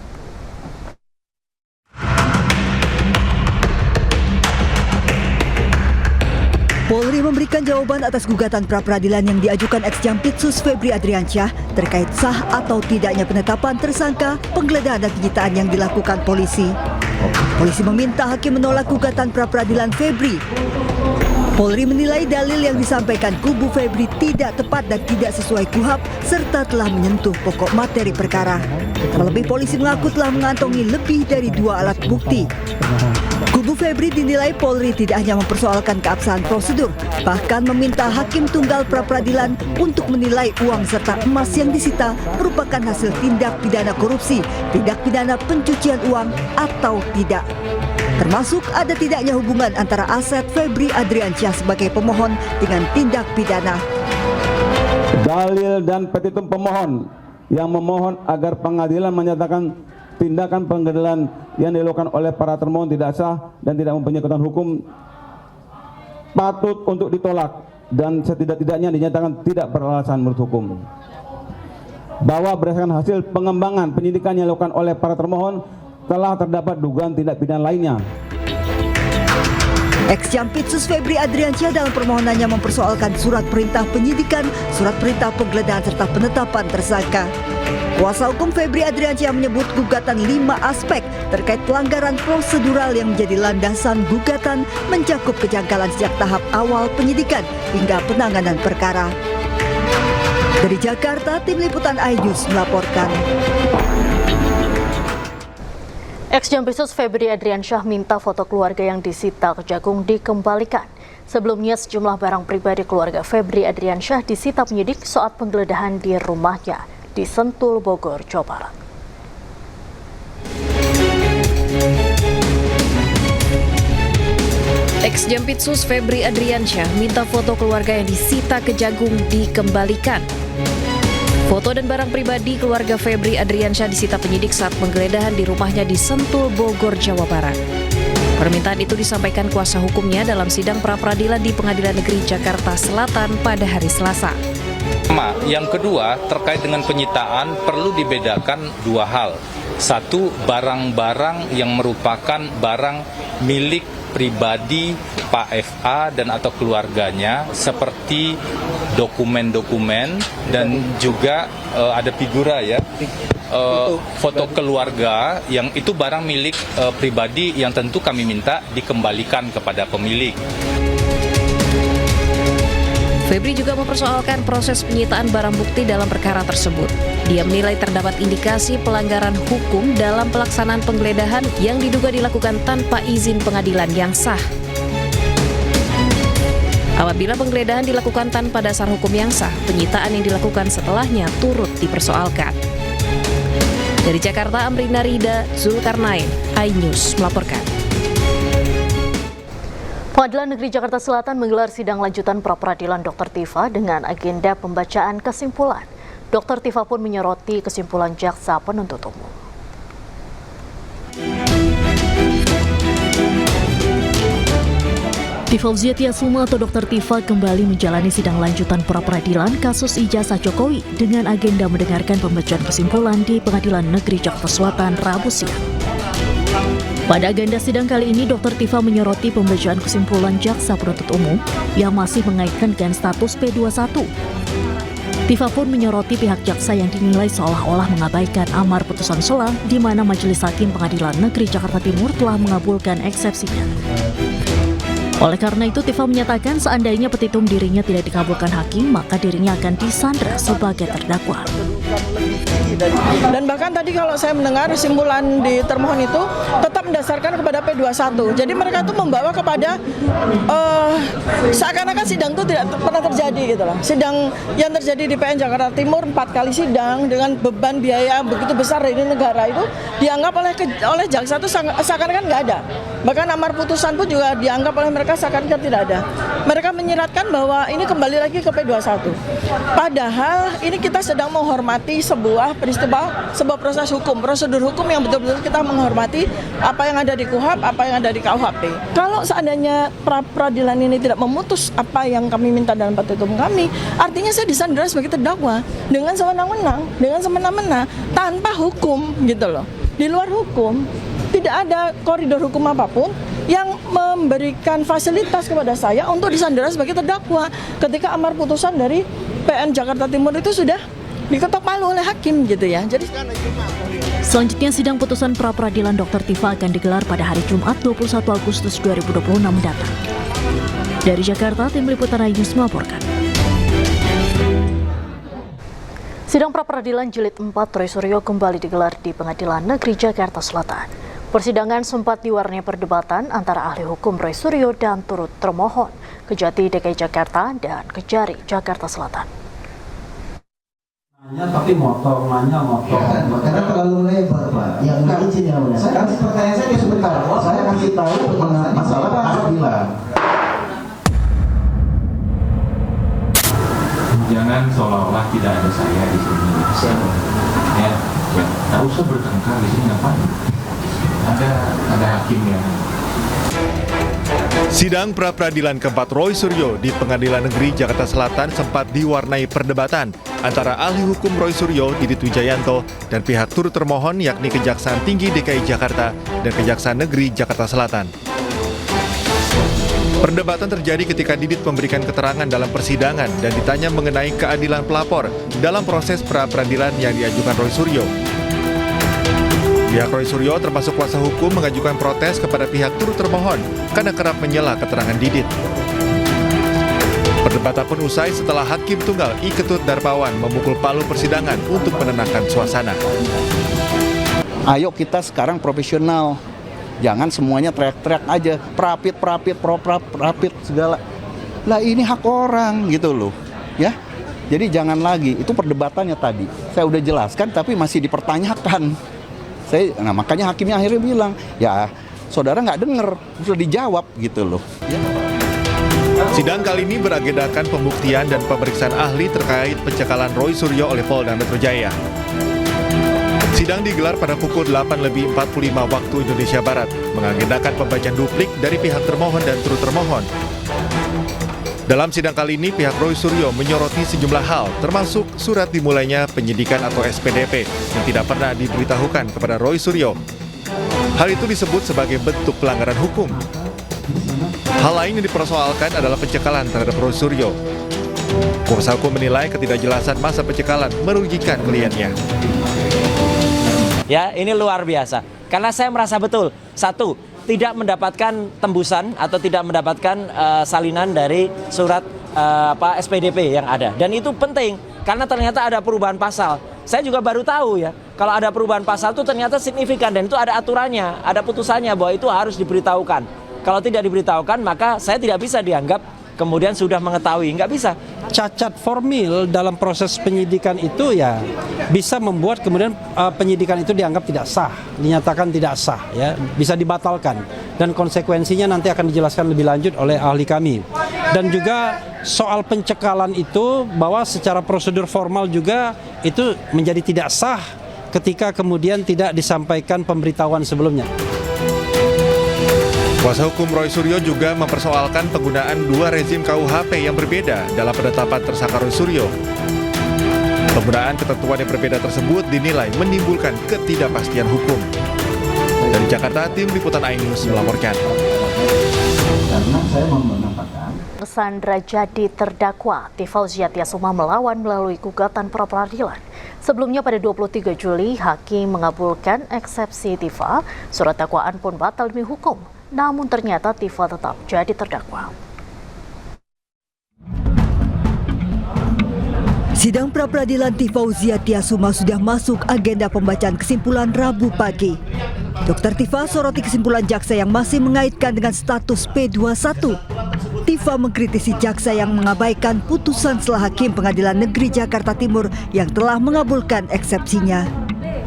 Polri memberikan jawaban atas gugatan pra-peradilan yang diajukan ex-Jampitsus Febri Adriansyah terkait sah atau tidaknya penetapan tersangka, penggeledahan dan penyitaan yang dilakukan polisi. Polisi meminta hakim menolak gugatan pra-peradilan Febri. Polri menilai dalil yang disampaikan kubu Febri tidak tepat dan tidak sesuai KUHP serta telah menyentuh pokok materi perkara. Terlebih polisi mengaku telah mengantongi lebih dari 2 alat bukti. Kubu Febri dinilai Polri tidak hanya mempersoalkan keabsahan prosedur, bahkan meminta hakim tunggal pra-peradilan untuk menilai uang serta emas yang disita merupakan hasil tindak pidana korupsi, tindak pidana pencucian uang atau tidak. Termasuk ada tidaknya hubungan antara aset Febri Adriansyah sebagai pemohon dengan tindak pidana. Dalil dan petitum pemohon yang memohon agar pengadilan menyatakan tindakan penggeledahan yang dilakukan oleh para termohon tidak sah dan tidak mempunyai kekuatan hukum patut untuk ditolak dan setidak-tidaknya dinyatakan tidak beralasan menurut hukum. Bahwa berdasarkan hasil pengembangan penyidikan yang dilakukan oleh para termohon telah terdapat dugaan tindak pidana lainnya. Ex-Jampitsus Febri Adriansyah dalam permohonannya mempersoalkan surat perintah penyidikan, surat perintah penggeledahan serta penetapan tersangka. Kuasa hukum Febri Adriansyah menyebut gugatan 5 aspek terkait pelanggaran prosedural yang menjadi landasan gugatan mencakup kejanggalan sejak tahap awal penyidikan hingga penanganan perkara. Dari Jakarta, Tim Liputan iNews melaporkan. Ex-Jampitsus Febri Adriansyah minta foto keluarga yang disita Kejagung dikembalikan. Sebelumnya, sejumlah barang pribadi keluarga Febri Adriansyah disita penyidik saat penggeledahan di rumahnya di Sentul, Bogor, Jawa Barat. Ex-Jampitsus Febri Adriansyah minta foto keluarga yang disita Kejagung dikembalikan. Foto dan barang pribadi keluarga Febri Adriansyah disita penyidik saat penggeledahan di rumahnya di Sentul, Bogor, Jawa Barat. Permintaan itu disampaikan kuasa hukumnya dalam sidang pra-peradilan di Pengadilan Negeri Jakarta Selatan pada hari Selasa. Yang kedua, terkait dengan penyitaan perlu dibedakan 2 hal. Satu, barang-barang yang merupakan barang milik pribadi Pak FA dan atau keluarganya seperti dokumen-dokumen dan juga ada figura ya, foto keluarga yang itu barang milik pribadi yang tentu kami minta dikembalikan kepada pemilik. Febri juga mempersoalkan proses penyitaan barang bukti dalam perkara tersebut. Dia menilai terdapat indikasi pelanggaran hukum dalam pelaksanaan penggeledahan yang diduga dilakukan tanpa izin pengadilan yang sah. Apabila penggeledahan dilakukan tanpa dasar hukum yang sah, penyitaan yang dilakukan setelahnya turut dipersoalkan. Dari Jakarta, Amrina Rida, Zulkarnain, iNews melaporkan. Pengadilan Negeri Jakarta Selatan menggelar sidang lanjutan pra-peradilan Dr. Tifa dengan agenda pembacaan kesimpulan. Dr. Tifa pun menyoroti kesimpulan jaksa penuntut umum. Tifauzia Tiasuma atau Dr. Tifa kembali menjalani sidang lanjutan pra-peradilan kasus ijazah Jokowi dengan agenda mendengarkan pembacaan kesimpulan di Pengadilan Negeri Jakarta Selatan Rabu siang. Pada agenda sidang kali ini, Dr. Tifa menyoroti pembacaan kesimpulan jaksa penuntut umum yang masih mengaitkan dengan status P21. Tifa pun menyoroti pihak jaksa yang dinilai seolah-olah mengabaikan amar putusan sela di mana Majelis Hakim Pengadilan Negeri Jakarta Timur telah mengabulkan eksepsinya. Oleh karena itu, Tifa menyatakan seandainya petitum dirinya tidak dikabulkan hakim, maka dirinya akan disandra sebagai terdakwa. Dan bahkan tadi kalau saya mendengar kesimpulan di termohon itu tetap mendasarkan kepada P21. Jadi mereka itu membawa kepada seakan-akan sidang itu tidak pernah terjadi gitu loh. Sidang yang terjadi di PN Jakarta Timur 4 kali sidang dengan beban biaya begitu besar dari negara itu dianggap oleh jaksa itu seakan-akan nggak ada. Bahkan amar putusan pun juga dianggap oleh mereka seakan-akan tidak ada. Mereka menyiratkan bahwa ini kembali lagi ke P21. Padahal ini kita sedang menghormati sebuah peristiwa, sebuah proses hukum, prosedur hukum yang betul-betul kita menghormati apa yang ada di KUHP, apa yang ada di KUHP. Kalau seandainya peradilan ini tidak memutus apa yang kami minta dalam petitum kami, artinya saya disandera sebagai terdakwa dengan semena-mena, tanpa hukum gitu loh. Di luar hukum, tidak ada koridor hukum apapun yang memberikan fasilitas kepada saya untuk disandera sebagai terdakwa ketika amar putusan dari PN Jakarta Timur itu sudah diketok palu oleh hakim gitu ya. Jadi selanjutnya sidang putusan pra-peradilan Dr. Tifa akan digelar pada hari Jumat 21 Agustus 2026 mendatang. Dari Jakarta, tim liputan iNews melaporkan. Sidang pra-peradilan jilid 4 Roy Suryo kembali digelar di Pengadilan Negeri Jakarta Selatan. Persidangan sempat diwarnai perdebatan antara ahli hukum Roy Suryo dan turut termohon, Kejati DKI Jakarta dan Kejari Jakarta Selatan. Tapi nanya motor. Ya, karena terlalu lebar, Pak. Yang enggak izin ya, Bang. Saya kasih pertanyaan saya sebentar. Saya kasih tahu masalah keadilan. Jangan seolah-olah tidak ada saya di sini. Ya, nggak usah bertengkar di sini, ngapain? Ada hakimnya. Sidang pra-peradilan keempat Roy Suryo di Pengadilan Negeri Jakarta Selatan sempat diwarnai perdebatan antara ahli hukum Roy Suryo, Didit Wijayanto, dan pihak turut termohon yakni Kejaksaan Tinggi DKI Jakarta dan Kejaksaan Negeri Jakarta Selatan. Perdebatan terjadi ketika Didit memberikan keterangan dalam persidangan dan ditanya mengenai keadilan pelapor dalam proses pra-peradilan yang diajukan Roy Suryo. Pihak Roy Suryo termasuk kuasa hukum mengajukan protes kepada pihak turut termohon karena kerap menyela keterangan Didit. Perdebatan pun usai setelah Hakim Tunggal I. Ketut Darmawan memukul palu persidangan untuk menenangkan suasana. Ayo kita sekarang profesional. Jangan semuanya teriak-teriak aja, perapit segala. Lah ini hak orang gitu loh, ya. Jadi jangan lagi, itu perdebatannya tadi. Saya udah jelaskan tapi masih dipertanyakan. Nah makanya hakimnya akhirnya bilang, ya saudara nggak denger, sudah dijawab gitu loh. Ya. Sidang kali ini beragendakan pembuktian dan pemeriksaan ahli terkait pencekalan Roy Suryo oleh Polda Metro Jaya. Sidang digelar pada pukul 8:45 waktu Indonesia Barat, mengagendakan pembacaan duplik dari pihak termohon dan turut termohon. Dalam sidang kali ini, pihak Roy Suryo menyoroti sejumlah hal, termasuk surat dimulainya penyidikan atau SPDP yang tidak pernah diberitahukan kepada Roy Suryo. Hal itu disebut sebagai bentuk pelanggaran hukum. Hal lain yang dipersoalkan adalah pencekalan terhadap Roy Suryo. Kuasa hukum menilai ketidakjelasan masa pencekalan merugikan kliennya. Ya, ini luar biasa. Karena saya merasa betul, satu, tidak mendapatkan tembusan atau tidak mendapatkan salinan dari surat SPDP yang ada. Dan itu penting karena ternyata ada perubahan pasal. Saya juga baru tahu ya, kalau ada perubahan pasal itu ternyata signifikan dan itu ada aturannya, ada putusannya bahwa itu harus diberitahukan. Kalau tidak diberitahukan maka saya tidak bisa dianggap kemudian sudah mengetahui, nggak bisa. Cacat formil dalam proses penyidikan itu ya bisa membuat kemudian penyidikan itu dianggap tidak sah, dinyatakan tidak sah, ya bisa dibatalkan dan konsekuensinya nanti akan dijelaskan lebih lanjut oleh ahli kami. Dan juga soal pencekalan itu bahwa secara prosedur formal juga itu menjadi tidak sah ketika kemudian tidak disampaikan pemberitahuan sebelumnya. Kuasa hukum Roy Suryo juga mempersoalkan penggunaan dua rezim KUHP yang berbeda dalam penetapan tersangka Roy Suryo. Penggunaan ketentuan yang berbeda tersebut dinilai menimbulkan ketidakpastian hukum. Dari Jakarta, tim Liputan iNews melaporkan. Karena saya menambahkan Sandra jadi terdakwa. Tifauziah Tiasuma melawan melalui gugatan pra-peradilan. Sebelumnya pada 23 Juli, hakim mengabulkan eksepsi Tifa. Surat dakwaan pun batal demi hukum. Namun ternyata Tifa tetap jadi terdakwa. Sidang pra-peradilan Tifauziah Tiasuma sudah masuk agenda pembacaan kesimpulan Rabu pagi. Dr. Tifa soroti kesimpulan jaksa yang masih mengaitkan dengan status P21. Tifa mengkritisi jaksa yang mengabaikan putusan setelah Hakim Pengadilan Negeri Jakarta Timur yang telah mengabulkan eksepsinya.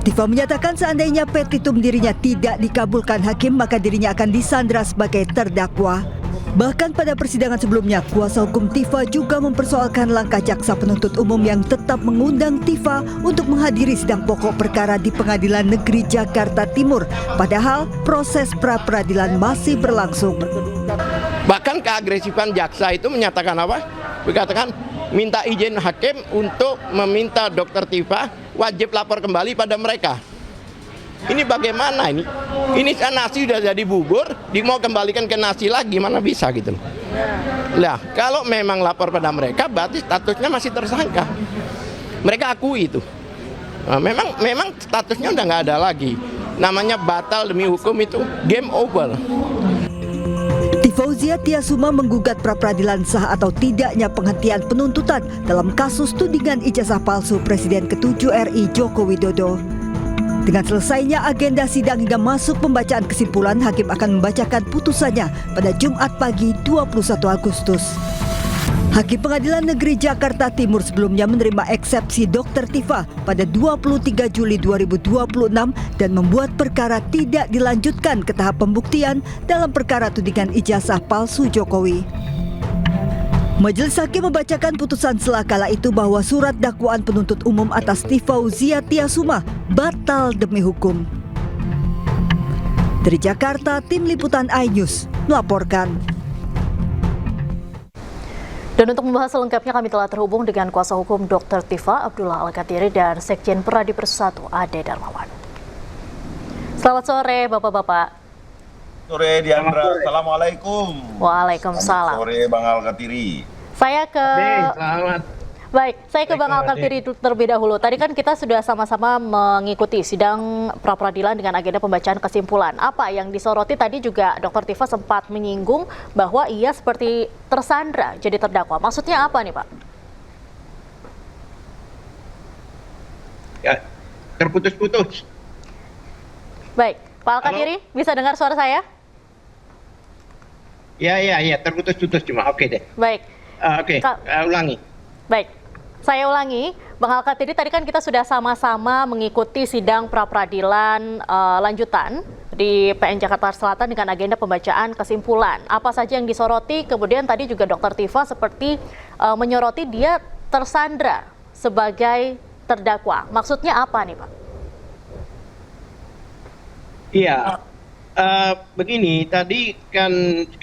Tifa menyatakan seandainya petitum dirinya tidak dikabulkan hakim, maka dirinya akan disandra sebagai terdakwa. Bahkan pada persidangan sebelumnya, kuasa hukum Tifa juga mempersoalkan langkah jaksa penuntut umum yang tetap mengundang Tifa untuk menghadiri sidang pokok perkara di Pengadilan Negeri Jakarta Timur. Padahal proses pra-peradilan masih berlangsung. Bahkan keagresifan jaksa itu menyatakan apa? Dikatakan minta izin hakim untuk meminta Dr. Tifa wajib lapor kembali pada mereka. Ini bagaimana ini? Ini kan nasi sudah jadi bubur, mau kembalikan ke nasi lagi, mana bisa gitu. Lah, kalau memang lapor pada mereka, berarti statusnya masih tersangka. Mereka akui itu. Nah, memang statusnya udah nggak ada lagi. Namanya batal demi hukum itu game over. Tifauziah Tiasuma menggugat pra-peradilan sah atau tidaknya penghentian penuntutan dalam kasus tudingan ijazah palsu Presiden ke-7 RI Joko Widodo. Dengan selesainya agenda sidang hingga masuk pembacaan kesimpulan, hakim akan membacakan putusannya pada Jumat pagi 21 Agustus. Hakim Pengadilan Negeri Jakarta Timur sebelumnya menerima eksepsi Dr. Tifa pada 23 Juli 2026 dan membuat perkara tidak dilanjutkan ke tahap pembuktian dalam perkara tudingan ijazah palsu Jokowi. Majelis Hakim membacakan putusan setelah kala itu bahwa surat dakwaan penuntut umum atas Tifauziah Tiasuma batal demi hukum. Dari Jakarta, tim Liputan iNews melaporkan. Dan untuk membahas selengkapnya kami telah terhubung dengan kuasa hukum Dr. Tifa Abdullah Al-Katiri dan Sekjen Peradi Persatu Ade Darmawan. Selamat sore Bapak-Bapak. Sore Diandra, Assalamualaikum. Waalaikumsalam. Sore Bang Al-Katiri. Saya ke Bang Al-Katiri terlebih dahulu. Tadi kan kita sudah sama-sama mengikuti sidang pra-peradilan dengan agenda pembacaan kesimpulan. Apa yang disoroti tadi juga Dr. Tifa sempat menyinggung bahwa ia seperti tersandra jadi terdakwa. Maksudnya apa nih Pak? Ya, terputus-putus. Baik, Pak Al-Katiri bisa dengar suara saya? Ya, terputus-putus cuma. Oke deh. Baik. Ulangi. Baik, saya ulangi. Bang Al-Katiri, tadi kan kita sudah sama-sama mengikuti sidang pra-peradilan lanjutan di PN Jakarta Selatan dengan agenda pembacaan kesimpulan. Apa saja yang disoroti? Kemudian tadi juga Dr. Tifa seperti menyoroti dia tersandra sebagai terdakwa. Maksudnya apa nih Pak? Iya. Begini, tadi kan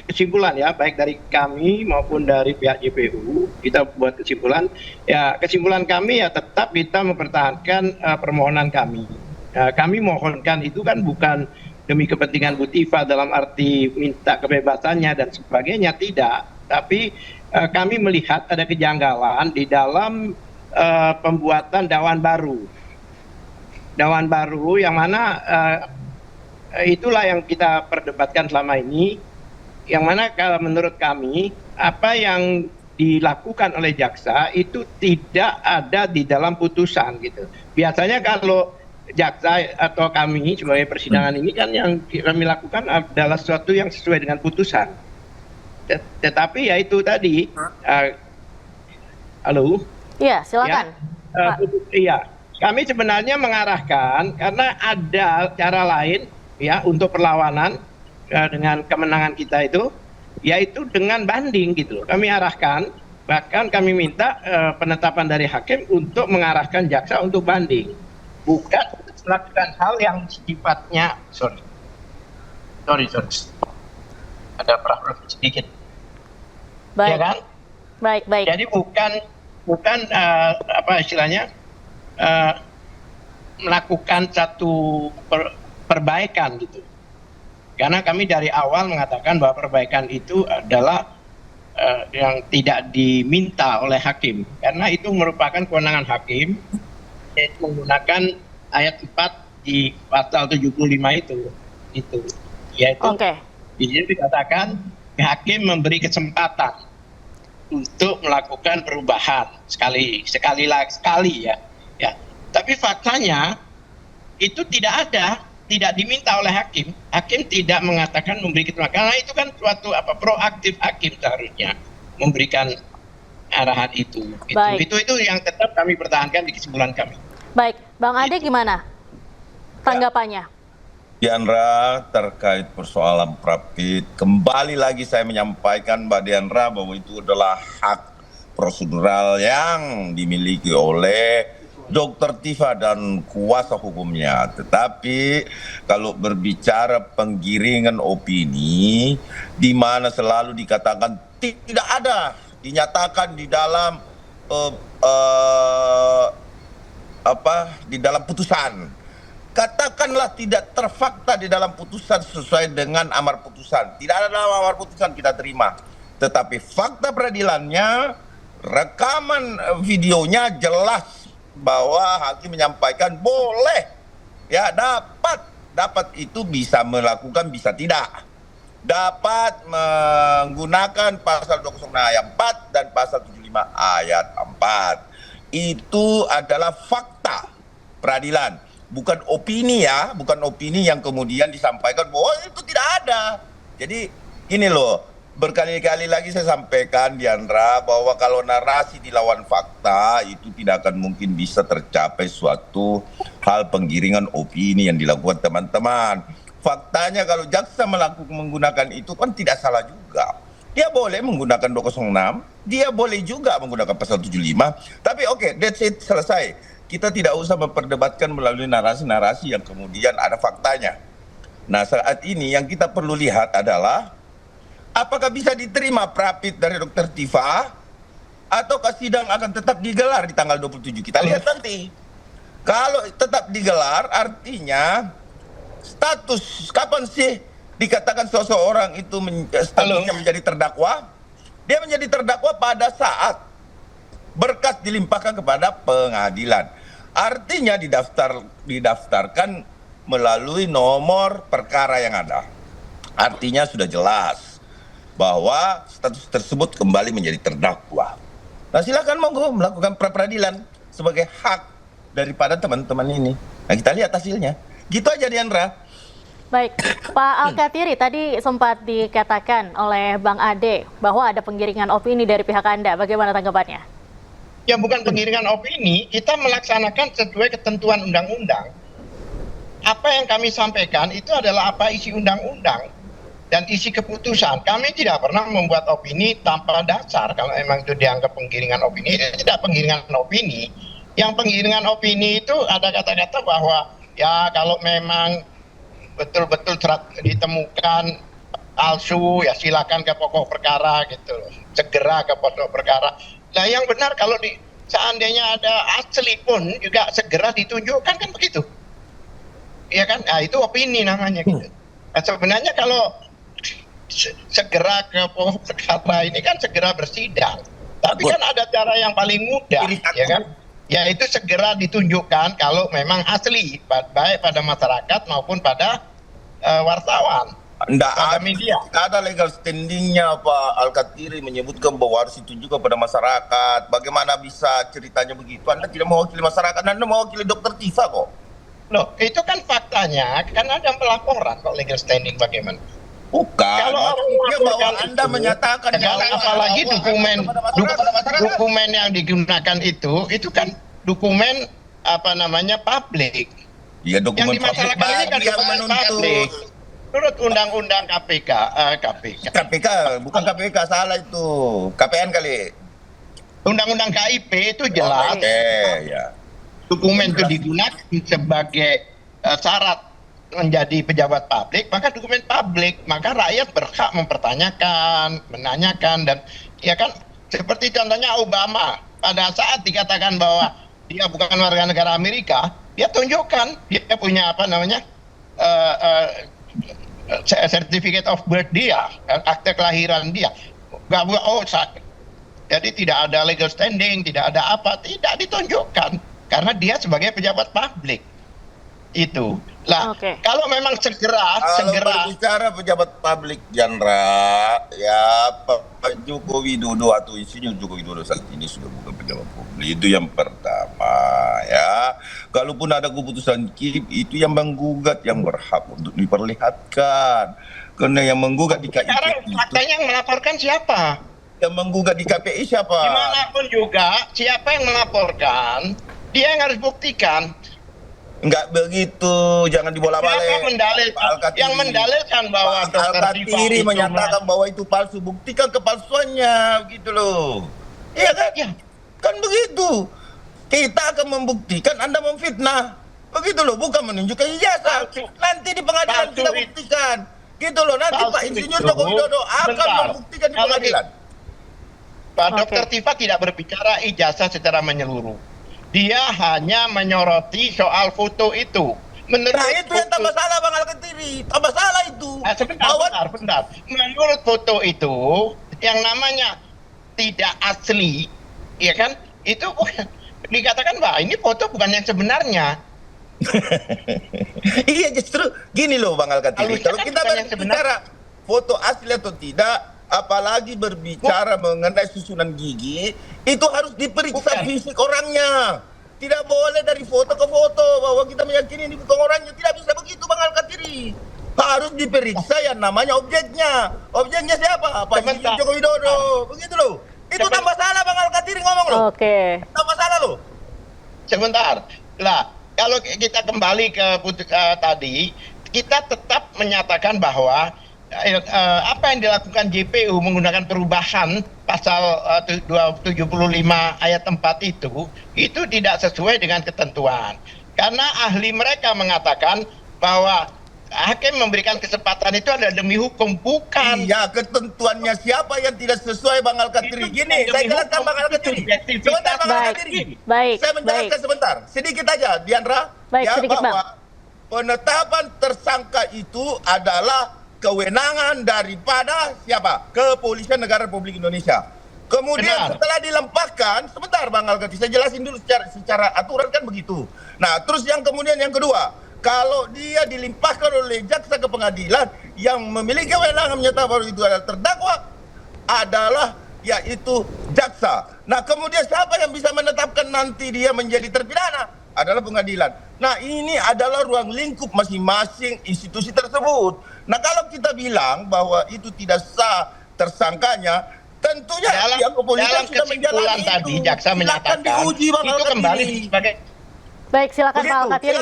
kesimpulan ya, baik dari kami maupun dari pihak JPU, kita buat kesimpulan. Ya, kesimpulan kami ya tetap kita mempertahankan permohonan kami. Kami mohonkan itu kan bukan demi kepentingan Bu Tifa dalam arti minta kebebasannya dan sebagainya, tidak. Tapi kami melihat ada kejanggalan di dalam pembuatan dakwaan baru. Dakwaan baru yang mana itulah yang kita perdebatkan selama ini, yang mana kalau menurut kami apa yang dilakukan oleh jaksa itu tidak ada di dalam putusan gitu. Biasanya kalau jaksa atau kami sebagai persidangan ini kan yang kami lakukan adalah sesuatu yang sesuai dengan putusan. Tetapi ya itu tadi, halo? Iya, silakan. Iya, kami sebenarnya mengarahkan karena ada cara lain ya untuk perlawanan dengan kemenangan kita itu, yaitu dengan banding gitu loh. Kami arahkan, bahkan kami minta penetapan dari hakim untuk mengarahkan jaksa untuk banding, bukan melakukan hal yang sifatnya sorry ada problem sedikit. Baik. Ya kan? Baik. Jadi bukan apa istilahnya melakukan satu perbaikan gitu. Karena kami dari awal mengatakan bahwa perbaikan itu adalah yang tidak diminta oleh hakim. Karena itu merupakan kewenangan hakim, yaitu menggunakan ayat 4 di pasal 75 itu. Yaitu di sini dikatakan hakim memberi kesempatan untuk melakukan perubahan sekali ya. Tapi faktanya itu tidak diminta oleh hakim. Hakim tidak mengatakan memberi kesempatan, karena itu kan suatu proaktif hakim seharusnya memberikan arahan itu. Itu yang tetap kami pertahankan di kesimpulan kami. Baik, Bang Ade gimana tanggapannya? Diandra, terkait persoalan Prapit, kembali lagi saya menyampaikan Mbak Diandra bahwa itu adalah hak prosedural yang dimiliki oleh Dr. Tifa dan kuasa hukumnya. Tetapi kalau berbicara penggiringan opini, di mana selalu dikatakan tidak ada, dinyatakan di dalam di dalam putusan. Katakanlah tidak terfakta di dalam putusan sesuai dengan amar putusan. Tidak ada dalam amar putusan kita terima. Tetapi fakta peradilannya, rekaman videonya jelas bahwa hakim menyampaikan boleh, ya dapat itu bisa melakukan, bisa tidak. Dapat menggunakan pasal 206 ayat 4 dan pasal 75 ayat 4. Itu adalah fakta peradilan. Bukan opini ya, bukan opini yang kemudian disampaikan bahwa itu tidak ada. Jadi ini loh, berkali-kali lagi saya sampaikan Diandra bahwa kalau narasi dilawan fakta itu tidak akan mungkin bisa tercapai suatu hal penggiringan opini yang dilakukan teman-teman. Faktanya kalau jaksa menggunakan itu kan tidak salah juga. Dia boleh menggunakan 206, dia boleh juga menggunakan pasal 75, tapi oke, that's it, selesai. Kita tidak usah memperdebatkan melalui narasi-narasi yang kemudian ada faktanya. Nah, saat ini yang kita perlu lihat adalah apakah bisa diterima Prapit dari Dr. Tifa ataukah sidang akan tetap digelar di tanggal 27. Kita lihat nanti. Kalau tetap digelar artinya status kapan sih dikatakan seseorang itu statusnya menjadi terdakwa? Dia menjadi terdakwa pada saat berkas dilimpahkan kepada pengadilan. Artinya didaftarkan melalui nomor perkara yang ada. Artinya sudah jelas bahwa status tersebut kembali menjadi terdakwa. Nah, silakan monggo melakukan pra peradilan sebagai hak daripada teman-teman ini. Nah, kita lihat hasilnya. Gitu aja Diandra. Baik, Pak Alkatiri, tadi sempat dikatakan oleh Bang Ade bahwa ada penggiringan opini dari pihak Anda. Bagaimana tanggapannya? Ya bukan penggiringan opini, kita melaksanakan sesuai ketentuan undang-undang. Apa yang kami sampaikan itu adalah apa isi undang-undang dan isi keputusan. Kami tidak pernah membuat opini tanpa dasar. Kalau memang itu dianggap penggiringan opini, itu tidak penggiringan opini. Yang penggiringan opini itu ada kata-kata bahwa ya kalau memang betul-betul ditemukan palsu, ya silakan ke pokok perkara gitu loh. Segera ke pokok perkara. Nah yang benar kalau seandainya ada asli pun juga segera ditunjukkan kan begitu. Ya kan? Nah itu opini namanya gitu. Nah, sebenarnya kalau segera ke pokok perkara ini kan segera bersidang. Tapi kan ada cara yang paling mudah, ya kan? Yaitu segera ditunjukkan kalau memang asli, baik pada masyarakat maupun pada wartawan. Nggak pada media. ada legal standingnya Pak Al-Katiri menyebutkan bahwa harus ditunjukkan pada masyarakat. Bagaimana bisa ceritanya begitu? Anda tidak mewakili masyarakat, Anda mewakili Dokter Tifa kok. Loh, itu kan faktanya, kan ada pelaporan kok legal standing bagaimana? Bukan. Kalau orang Maksudnya bahwa melaporkan Anda itu, menyatakan sekarang bahwa apalagi ada dokumen yang digunakan itu kan dokumen apa namanya publik. Iya, dokumen yang dimasalahkan ini kan yang dokumen menuntut. publik. Menurut Undang-Undang KPK, bukan KPK, salah itu. KPN kali. Undang-Undang KIP itu jelas. Ya. Dokumen itu digunakan sebagai syarat menjadi pejabat publik, maka dokumen publik, maka rakyat berhak mempertanyakan, menanyakan, dan ya kan seperti contohnya Obama pada saat dikatakan bahwa dia bukan warga negara Amerika, dia tunjukkan dia punya apa namanya certificate of birth dia, akte kelahiran dia. Gak sakit. Jadi tidak ada legal standing, tidak ada apa, tidak ditunjukkan karena dia sebagai pejabat publik. Itu. Lah, kalau memang segera berbicara pejabat publik, Jandra, ya Pak Joko Widodo atau Insinyur Joko Widodo saat ini sudah bukan pejabat publik. Itu yang pertama, ya. Kalaupun ada keputusan KIP, itu yang menggugat yang berhak untuk diperlihatkan. Karena yang menggugat di KIP sekarang faktanya yang melaporkan siapa? Yang menggugat di KPI siapa? Dimanapun juga, siapa yang melaporkan, dia yang harus buktikan. Enggak begitu, jangan dibola-balik. Siapa yang mendalilkan bahwa Al-Katiri menyatakan bahwa itu palsu, buktikan kepalsuannya, gitu loh. Iya kan? Ya. Kan begitu. Kita akan membuktikan Anda memfitnah. Begitu loh, bukan menunjukkan ijazah. Nanti di pengadilan kita buktikan. Gitu loh, nanti Pak Insinyur Joko Widodo akan membuktikan di pengadilan. Pak Dr. Tifa tidak berbicara ijazah secara menyeluruh. Dia hanya menyoroti soal foto itu. Menurut itu yang tambah salah Bang Al-Katiri, tambah salah itu. Sebentar. Menurut foto itu, yang namanya tidak asli, ya kan? Itu dikatakan bahwa ini foto bukan yang sebenarnya. Iya, justru gini loh Bang Al-Katiri. Kalau kita berbicara foto asli atau tidak, apalagi berbicara mengenai susunan gigi, itu harus diperiksa fisik orangnya. Tidak boleh dari foto ke foto bahwa kita meyakini ini bukan orangnya. Tidak bisa begitu Bang Al-Katiri. Harus diperiksa yang namanya objeknya. Objeknya siapa? Pak Insinyur Joko Widodo. Begitu loh. Itu tambah salah Bang Al-Katiri ngomong loh. Tambah salah loh. Sebentar. Lah, kalau kita kembali ke tadi, kita tetap menyatakan bahwa apa yang dilakukan JPU menggunakan perubahan pasal 275 ayat 4 itu tidak sesuai dengan ketentuan. Karena ahli mereka mengatakan bahwa hakim memberikan kesempatan itu adalah demi hukum, bukan. Iya, ketentuannya siapa yang tidak sesuai Bang Al-Katiri? Gini, saya jelaskan Bang Al-Katiri. Sebentar Bang Al-Katiri. Saya menjelaskan sebentar. Sedikit aja, Diandra. Baik, sedikit Bang. Penetapan tersangka itu adalah kewenangan daripada siapa? Kepolisian Negara Republik Indonesia. Kemudian setelah dilempahkan, sebentar Bang Al-Katiri, saya jelasin dulu secara aturan kan begitu. Nah, terus yang kemudian yang kedua, kalau dia dilimpahkan oleh jaksa ke pengadilan yang memiliki kewenangan menyatakan bahwa itu adalah terdakwa adalah yaitu jaksa. Nah, kemudian siapa yang bisa menetapkan nanti dia menjadi terpidana? Adalah pengadilan. Nah, ini adalah ruang lingkup masing-masing institusi tersebut. Nah, kalau kita bilang bahwa itu tidak sah tersangkanya, tentunya pihak kepolisian sudah menjalani tadi, jaksa menyatakan diuji, Bang itu kembali sebagai. Baik, silakan Pak Al-Katiri.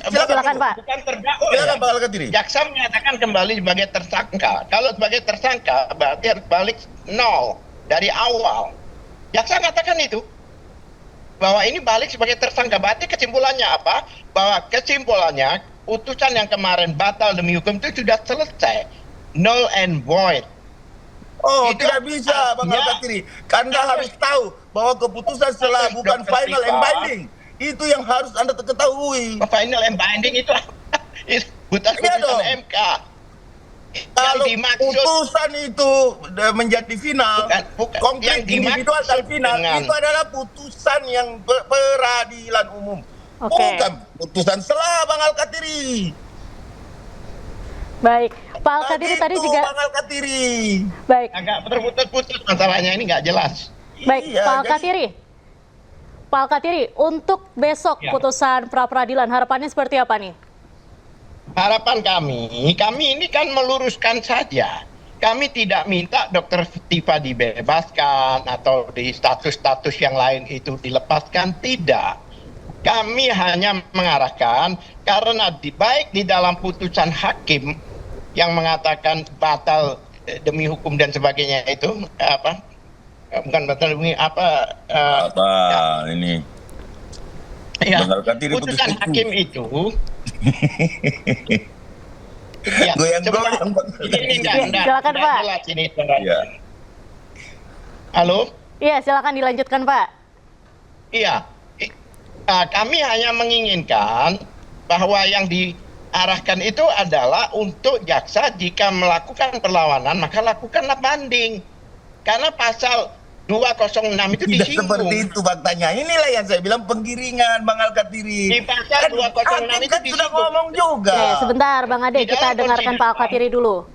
Silakan Pak. Bukan terdakwa. Silakan Pak Al-Katiri. Jaksa menyatakan kembali sebagai tersangka. Kalau sebagai tersangka berarti harus balik nol dari awal. Jaksa mengatakan itu. Bahwa ini balik sebagai tersangka. Berarti kesimpulannya apa? Bahwa kesimpulannya putusan yang kemarin batal demi hukum itu sudah selesai. Null and void. Oh, itu tidak bisa Bang Al-Katiri. Anda harus tahu bahwa keputusan setelah bukan final and binding. Itu yang harus Anda ketahui. Final and binding itu putusan MK. Kalau putusan itu menjadi final, konkret individual dan final, itu adalah putusan yang peradilan umum. Bukan putusan selah Bang Al-Katiri. Baik, Pak Al-Katiri tadi juga. Bang Al-Katiri. Baik. Agak putus-putus masalahnya ini nggak jelas. Baik, Iya, Pak Al-Katiri. Pak Al-Katiri, untuk besok Ya. putusan pra-peradilan harapannya seperti apa nih? Harapan kami ini kan meluruskan saja. Kami tidak minta Dr. Tifa dibebaskan atau di status-status yang lain itu dilepaskan, tidak. Kami hanya mengarahkan karena baik di dalam putusan hakim yang mengatakan batal demi hukum dan sebagainya itu bukan batal demi ini? Ya, Bang Al-Katiri putusan putus hakim itu. Ya, goyang-goyang. ini Silakan, Pak. jelas ini. Ya. Halo? Iya, silakan dilanjutkan, Pak. Iya. Kami hanya menginginkan bahwa yang diarahkan itu adalah untuk jaksa jika melakukan perlawanan maka lakukanlah banding. Karena pasal 206 itu Tidak disinggung. seperti itu faktanya. Inilah yang saya bilang penggiringan, Bang Al-Katiri. Di pasal 206 itu kan sudah ngomong juga. Oke, sebentar Bang Ade, kita dengarkan Pak Al-Katiri dulu.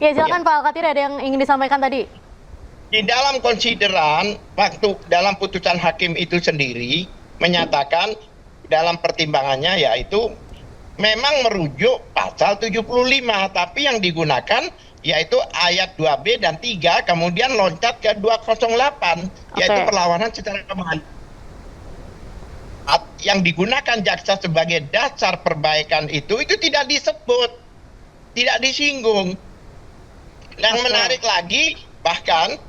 Ya, silakan Pak Al-Katiri, ada yang ingin disampaikan tadi. Di dalam konsideran waktu dalam putusan hakim itu sendiri menyatakan dalam pertimbangannya yaitu memang merujuk pasal 75 tapi yang digunakan yaitu ayat 2B dan 3 kemudian loncat ke 208 yaitu perlawanan secara kebal. Yang digunakan jaksa sebagai dasar perbaikan itu tidak disebut, tidak disinggung. Yang menarik lagi bahkan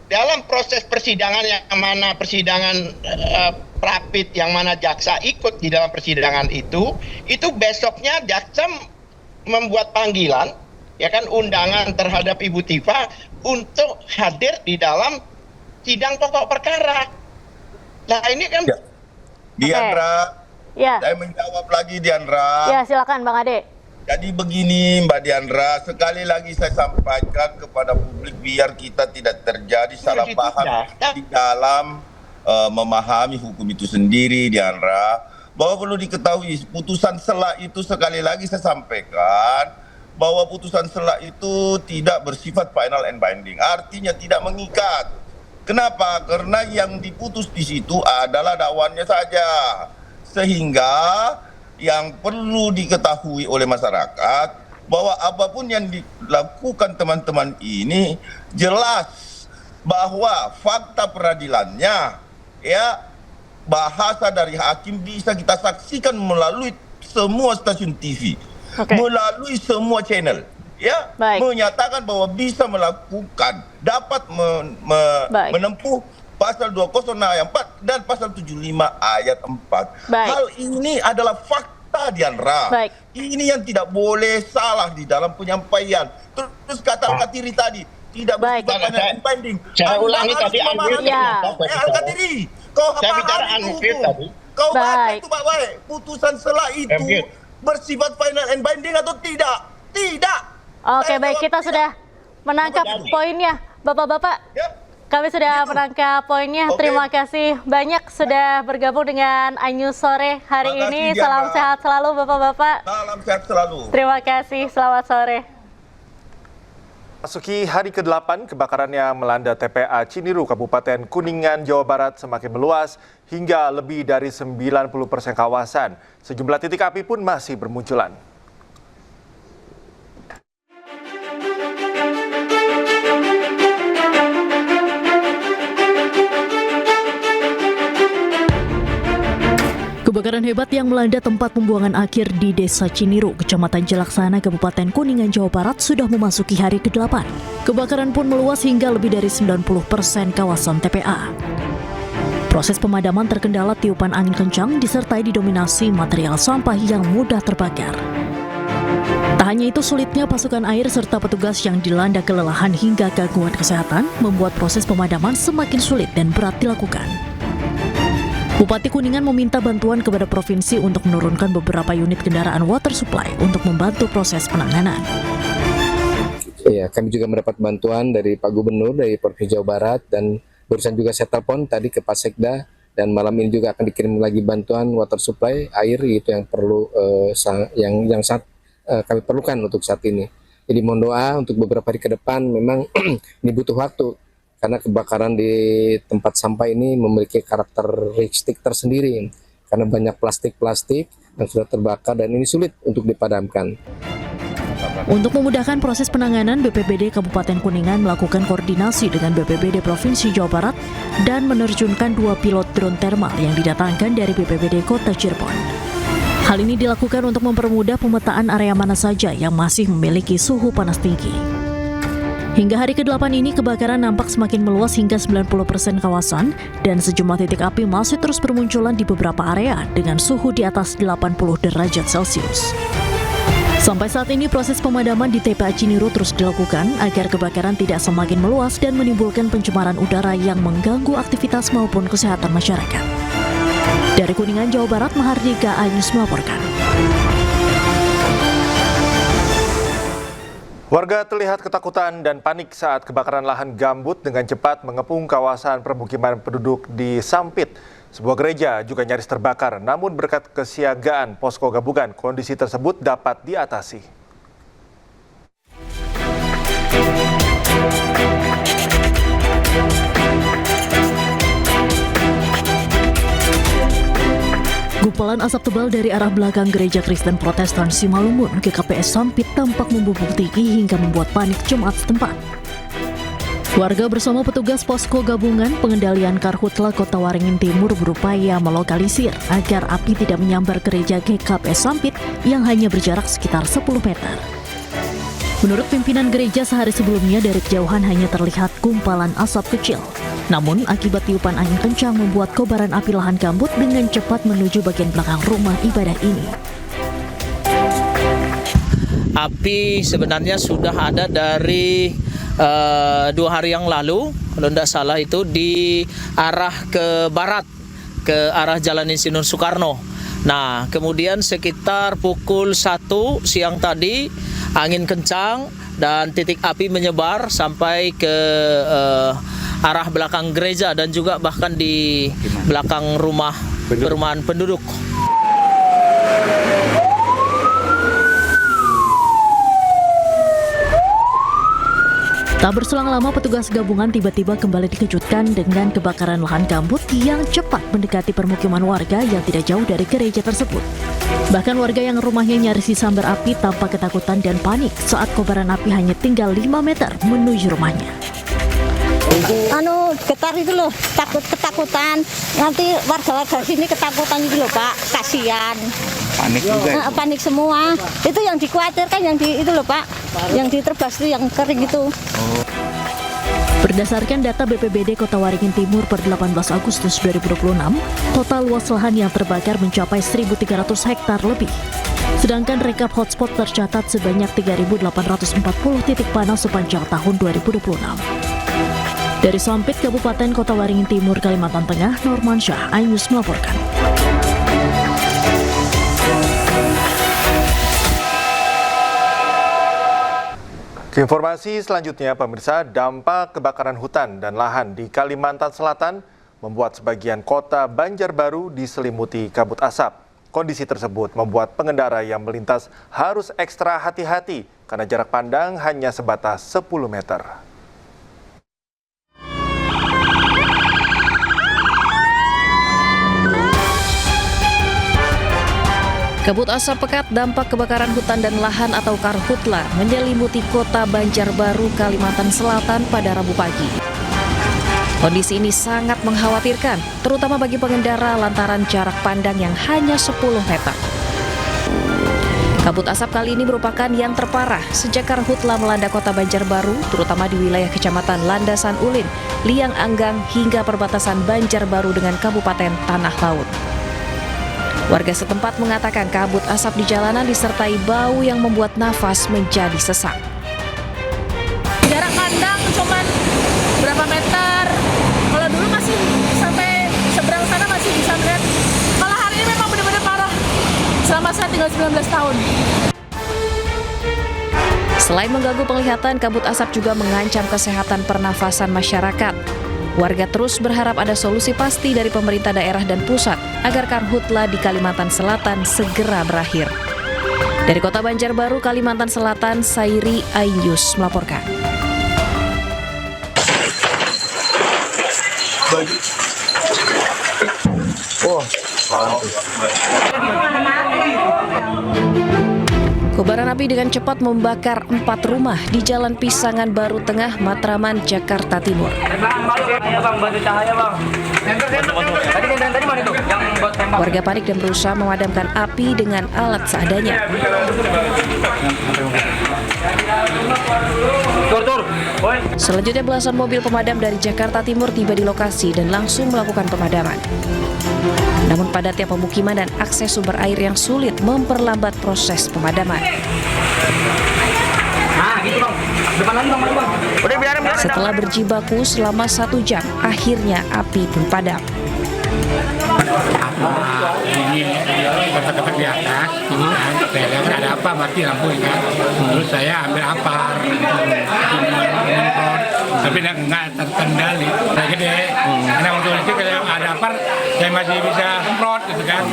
dalam proses persidangan yang mana persidangan prapit yang mana jaksa ikut di dalam persidangan itu besoknya jaksa membuat panggilan ya kan undangan terhadap Ibu Tifa untuk hadir di dalam sidang pokok perkara. Nah ini kan Diandra, ya. Saya menjawab lagi Diandra. Ya, silakan Bang Ade. Jadi begini Mbak Diandra, sekali lagi saya sampaikan kepada publik biar kita tidak terjadi salah paham di dalam memahami hukum itu sendiri Diandra. Bahwa perlu diketahui putusan sela itu sekali lagi saya sampaikan bahwa putusan sela itu tidak bersifat final and binding, artinya tidak mengikat. Kenapa? Karena yang diputus di situ adalah dakwaannya saja. Sehingga yang perlu diketahui oleh masyarakat bahwa apapun yang dilakukan teman-teman ini jelas bahwa fakta peradilannya ya bahasa dari hakim bisa kita saksikan melalui semua stasiun TV, melalui semua channel ya, menyatakan bahwa bisa melakukan dapat menempuh pasal 20 ayat 4 dan pasal 75 ayat 4. Hal ini adalah fakta Diandra. Ini yang tidak boleh salah di dalam penyampaian. Terus kata Al-Katiri tadi tidak bersifat banding. Saya ulangi tadi Al-Katiri, kau pahami hukum. Kau baca itu baik. Putusan sela itu bersifat final and binding atau tidak? Tidak. Oke, baik, kita sudah menangkap poinnya, Bapak-bapak. Kami sudah menangkap poinnya. Terima kasih banyak sudah bergabung dengan iNews sore hari ini. Salam sehat selalu Bapak-bapak. Salam sehat selalu. Terima kasih. Selamat sore. Masuki hari ke-8, kebakaran yang melanda TPA Ciniru, Kabupaten Kuningan, Jawa Barat semakin meluas hingga lebih dari 90% kawasan. Sejumlah titik api pun masih bermunculan. Kebakaran hebat yang melanda tempat pembuangan akhir di Desa Ciniru, Kecamatan Jelaksana, Kabupaten Kuningan, Jawa Barat sudah memasuki hari ke-8. Kebakaran pun meluas hingga lebih dari 90% kawasan TPA. Proses pemadaman terkendala tiupan angin kencang disertai didominasi material sampah yang mudah terbakar. Tak hanya itu, sulitnya pasokan air serta petugas yang dilanda kelelahan hingga gangguan kesehatan membuat proses pemadaman semakin sulit dan berat dilakukan. Bupati Kuningan meminta bantuan kepada provinsi untuk menurunkan beberapa unit kendaraan water supply untuk membantu proses penanganan. Iya, kami juga mendapat bantuan dari Pak Gubernur dari Provinsi Jawa Barat dan barusan juga saya telepon tadi ke Pak Sekda dan malam ini juga akan dikirim lagi bantuan water supply air itu yang perlu yang sangat kami perlukan untuk saat ini. Jadi mohon doa untuk beberapa hari ke depan. Memang ini butuh waktu karena kebakaran di tempat sampah ini memiliki karakteristik tersendiri karena banyak plastik-plastik yang sudah terbakar dan ini sulit untuk dipadamkan. Untuk memudahkan proses penanganan, BPBD Kabupaten Kuningan melakukan koordinasi dengan BPBD Provinsi Jawa Barat dan menerjunkan 2 pilot drone thermal yang didatangkan dari BPBD Kota Cirebon. Hal ini dilakukan untuk mempermudah pemetaan area mana saja yang masih memiliki suhu panas tinggi. Hingga hari ke-8 ini, kebakaran nampak semakin meluas hingga 90% kawasan dan sejumlah titik api masih terus bermunculan di beberapa area dengan suhu di atas 80 derajat Celcius. Sampai saat ini proses pemadaman di TPA Ciniro terus dilakukan agar kebakaran tidak semakin meluas dan menimbulkan pencemaran udara yang mengganggu aktivitas maupun kesehatan masyarakat. Dari Kuningan, Jawa Barat, Mahardika Ainus melaporkan. Warga terlihat ketakutan dan panik saat kebakaran lahan gambut dengan cepat mengepung kawasan permukiman penduduk di Sampit. Sebuah gereja juga nyaris terbakar, namun berkat kesiagaan posko gabungan, kondisi tersebut dapat diatasi. Gumpalan asap tebal dari arah belakang Gereja Kristen Protestan Simalungun ke KPS Sampit tampak membubung tinggi hingga membuat panik jemaat setempat. Warga bersama petugas posko gabungan pengendalian Karhutla Kota Waringin Timur berupaya melokalisir agar api tidak menyambar gereja GKPS Sampit yang hanya berjarak sekitar 10 meter. Menurut pimpinan gereja, sehari sebelumnya dari kejauhan hanya terlihat gumpalan asap kecil. Namun, akibat tiupan angin kencang membuat kobaran api lahan gambut dengan cepat menuju bagian belakang rumah ibadah ini. Api sebenarnya sudah ada dari 2 hari yang lalu, kalau tidak salah itu di arah ke barat, ke arah Jalan Insinyur Soekarno. Nah, kemudian sekitar pukul 1 siang tadi, angin kencang dan titik api menyebar sampai ke arah belakang gereja dan juga bahkan di belakang rumah perumahan penduduk. Tak berselang lama, petugas gabungan tiba-tiba kembali dikejutkan dengan kebakaran lahan gambut yang cepat mendekati permukiman warga yang tidak jauh dari gereja tersebut. Bahkan warga yang rumahnya nyaris disambar api tampak ketakutan dan panik saat kobaran api hanya tinggal 5 meter menuju rumahnya. Getar itu loh, ketakutan. Nanti warga-warga sini ketakutan itu loh Pak, kasihan. Panik juga. Panik semua. Itu yang dikhawatirkan yang itu loh Pak, yang diterbas itu yang kering itu. Berdasarkan data BPBD Kota Waringin Timur per 18 Agustus 2026, total luas lahan yang terbakar mencapai 1.300 hektar lebih. Sedangkan rekap hotspot tercatat sebanyak 3.840 titik panas sepanjang tahun 2026. Dari Sampit, Kabupaten Kota Waringin Timur, Kalimantan Tengah, Norman Syah, iNews melaporkan. Informasi selanjutnya, pemirsa, dampak kebakaran hutan dan lahan di Kalimantan Selatan membuat sebagian kota Banjarbaru diselimuti kabut asap. Kondisi tersebut membuat pengendara yang melintas harus ekstra hati-hati karena jarak pandang hanya sebatas 10 meter. Kabut asap pekat dampak kebakaran hutan dan lahan atau Karhutla menyelimuti kota Banjarbaru, Kalimantan Selatan pada Rabu pagi. Kondisi ini sangat mengkhawatirkan, terutama bagi pengendara lantaran jarak pandang yang hanya 10 meter. Kabut asap kali ini merupakan yang terparah sejak Karhutla melanda kota Banjarbaru, terutama di wilayah Kecamatan Landasan Ulin, Liang Anggang, hingga perbatasan Banjarbaru dengan Kabupaten Tanah Laut. Warga setempat mengatakan kabut asap di jalanan disertai bau yang membuat nafas menjadi sesak. Jarak pandang cuman berapa meter. Kalau dulu masih sampai seberang sana masih bisa melihat. Kalau hari ini memang benar-benar parah. Selama saya tinggal 19 tahun. Selain mengganggu penglihatan, kabut asap juga mengancam kesehatan pernafasan masyarakat. Warga terus berharap ada solusi pasti dari pemerintah daerah dan pusat agar karhutla di Kalimantan Selatan segera berakhir. Dari Kota Banjarbaru, Kalimantan Selatan, Sairi Ainus melaporkan. Kobaran api dengan cepat membakar 4 rumah di Jalan Pisangan Baru Tengah, Matraman, Jakarta Timur. Warga panik dan berusaha memadamkan api dengan alat seadanya. Selanjutnya belasan mobil pemadam dari Jakarta Timur tiba di lokasi dan langsung melakukan pemadaman. Namun padatnya pemukiman dan akses sumber air yang sulit memperlambat proses pemadaman. Setelah berjibaku selama 1 jam, akhirnya api pun padam. Ini ketek-ketek di atas, saya lihat ada apa, mati lampu kan. Terus saya ambil apar, tapi nggak terkendali. Saya gede, karena waktu itu kalau ada apar, saya masih bisa semprot gitu kan.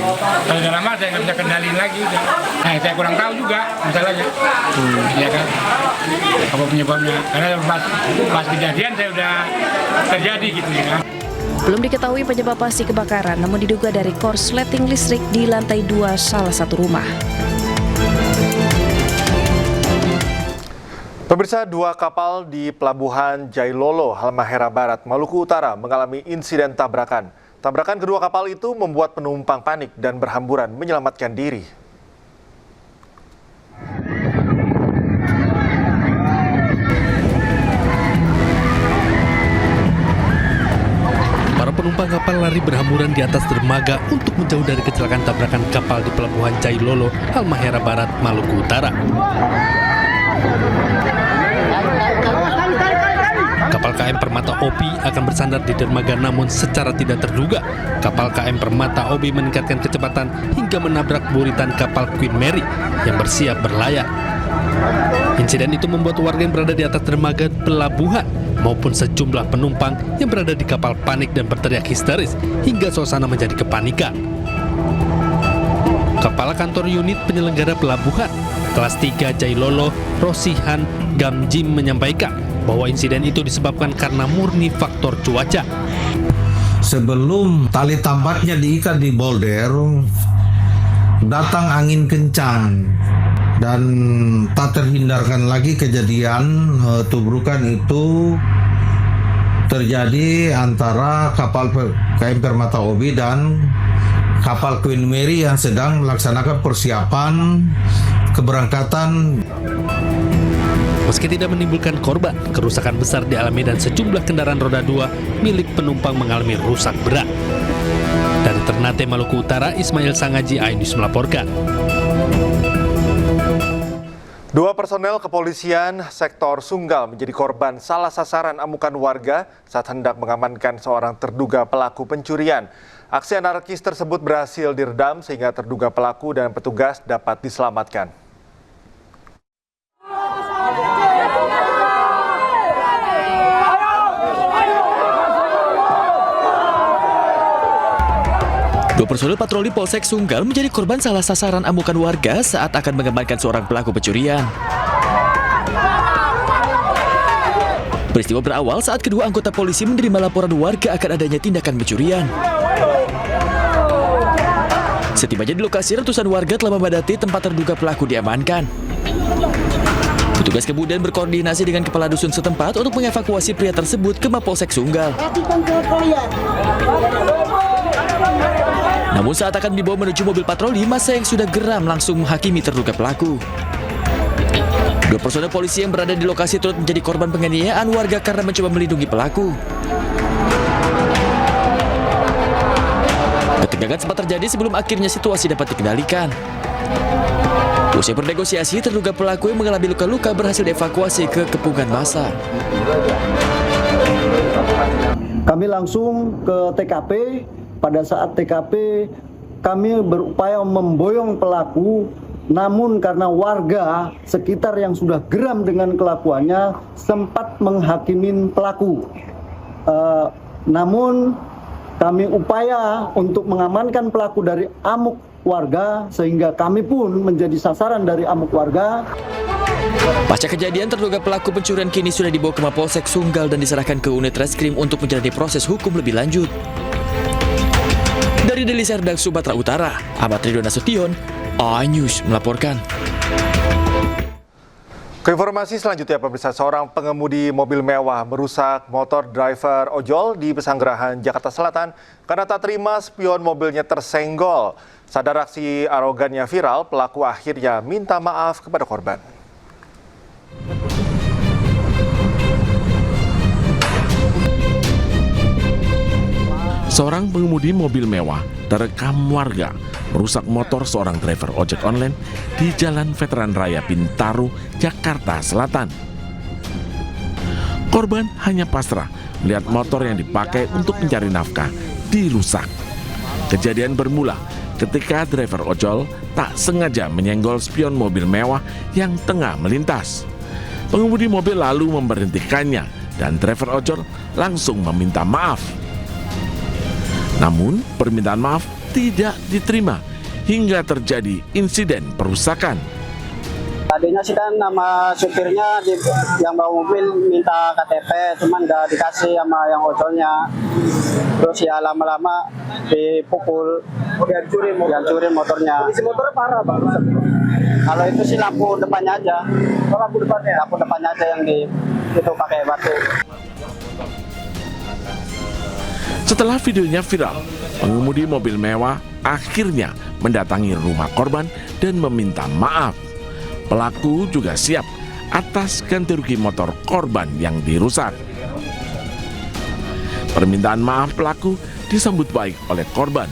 Kalau udah lama saya nggak bisa kendaliin lagi. Nah, saya kurang tahu juga masalahnya, ya kan. Apa penyebabnya? Karena pas kejadian saya udah terjadi gitu ya kan. Belum diketahui penyebab pasti kebakaran, namun diduga dari korsleting listrik di lantai 2 salah satu rumah. Pemirsa, 2 kapal di Pelabuhan Jailolo, Halmahera Barat, Maluku Utara mengalami insiden tabrakan. Tabrakan kedua kapal itu membuat penumpang panik dan berhamburan menyelamatkan diri. Para penumpang kapal lari berhamburan di atas dermaga untuk menjauh dari kecelakaan tabrakan kapal di Pelabuhan Jailolo, Halmahera Barat, Maluku Utara. Kapal KM Permata Obi akan bersandar di dermaga, namun secara tidak terduga, kapal KM Permata Obi meningkatkan kecepatan hingga menabrak buritan kapal Queen Mary yang bersiap berlayar. Insiden itu membuat warga yang berada di atas dermaga pelabuhan maupun sejumlah penumpang yang berada di kapal panik dan berteriak histeris hingga suasana menjadi kepanikan. Kepala Kantor Unit Penyelenggara Pelabuhan Kelas 3 Jailolo, Rosihan Gamjim menyampaikan bahwa insiden itu disebabkan karena murni faktor cuaca. Sebelum tali tampaknya diikat di bolder, datang angin kencang. Dan tak terhindarkan lagi kejadian tubrukan itu terjadi antara kapal KM Permata Obi dan kapal Queen Mary yang sedang melaksanakan persiapan keberangkatan. Meski tidak menimbulkan korban, kerusakan besar dialami dan sejumlah kendaraan roda 2 milik penumpang mengalami rusak berat. Dari Ternate, Maluku Utara, Ismail Sangaji, Ainus melaporkan. 2 personel kepolisian sektor Sunggal menjadi korban salah sasaran amukan warga saat hendak mengamankan seorang terduga pelaku pencurian. Aksi anarkis tersebut berhasil diredam sehingga terduga pelaku dan petugas dapat diselamatkan. Dua personel patroli Polsek Sunggal menjadi korban salah sasaran amukan warga saat akan mengamankan seorang pelaku pencurian. Peristiwa berawal saat kedua anggota polisi menerima laporan warga akan adanya tindakan pencurian. Setibanya di lokasi, ratusan warga telah memadati tempat terduga pelaku diamankan. Petugas kemudian berkoordinasi dengan kepala dusun setempat untuk mengevakuasi pria tersebut ke Mapolsek Sunggal. Namun saat akan dibawa menuju mobil patroli, massa yang sudah geram langsung menghakimi terduga pelaku. 2 personel polisi yang berada di lokasi turut menjadi korban penganiayaan warga karena mencoba melindungi pelaku. Ketegangan sempat terjadi sebelum akhirnya situasi dapat dikendalikan. Usai bernegosiasi, terduga pelaku yang mengalami luka-luka berhasil dievakuasi ke kepungan massa. Kami langsung ke TKP. Pada saat TKP, kami berupaya memboyong pelaku, namun karena warga sekitar yang sudah geram dengan kelakuannya, sempat menghakimin pelaku. namun kami upaya untuk mengamankan pelaku dari amuk warga sehingga kami pun menjadi sasaran dari amuk warga. Pasca kejadian, terduga pelaku pencurian kini sudah dibawa ke Mapolsek Sunggal dan diserahkan ke unit reskrim untuk menjalani proses hukum lebih lanjut. Dari Deli Serdang, Sumatera Utara, Ahmad Ridwan Nasution, iNews melaporkan. Ke informasi selanjutnya, pemirsa, seorang pengemudi mobil mewah merusak motor driver ojol di Pesanggerahan, Jakarta Selatan karena tak terima spion mobilnya tersenggol. Sadar aksi arogannya viral, pelaku akhirnya minta maaf kepada korban. Seorang pengemudi mobil mewah terekam warga merusak motor seorang driver ojek online di Jalan Veteran Raya Bintaro, Jakarta Selatan. Korban hanya pasrah melihat motor yang dipakai untuk mencari nafkah dirusak. Kejadian bermula ketika driver ojol tak sengaja menyenggol spion mobil mewah yang tengah melintas. Pengemudi mobil lalu memberhentikannya dan driver ojol langsung meminta maaf. Namun, permintaan maaf tidak diterima hingga terjadi insiden perusakan. Tadinya sih kan nama supirnya yang bawa mobil minta KTP, cuman nggak dikasih sama yang ojolnya. Terus ya lama-lama dipukul, dihancurin motornya. Kondisi motornya parah Bang? Kalau itu sih lampu depannya aja. Lampu depannya? Lampu depannya aja yang itu pakai batu. Setelah videonya viral, pengemudi mobil mewah akhirnya mendatangi rumah korban dan meminta maaf. Pelaku juga siap atas ganti rugi motor korban yang dirusak. Permintaan maaf pelaku disambut baik oleh korban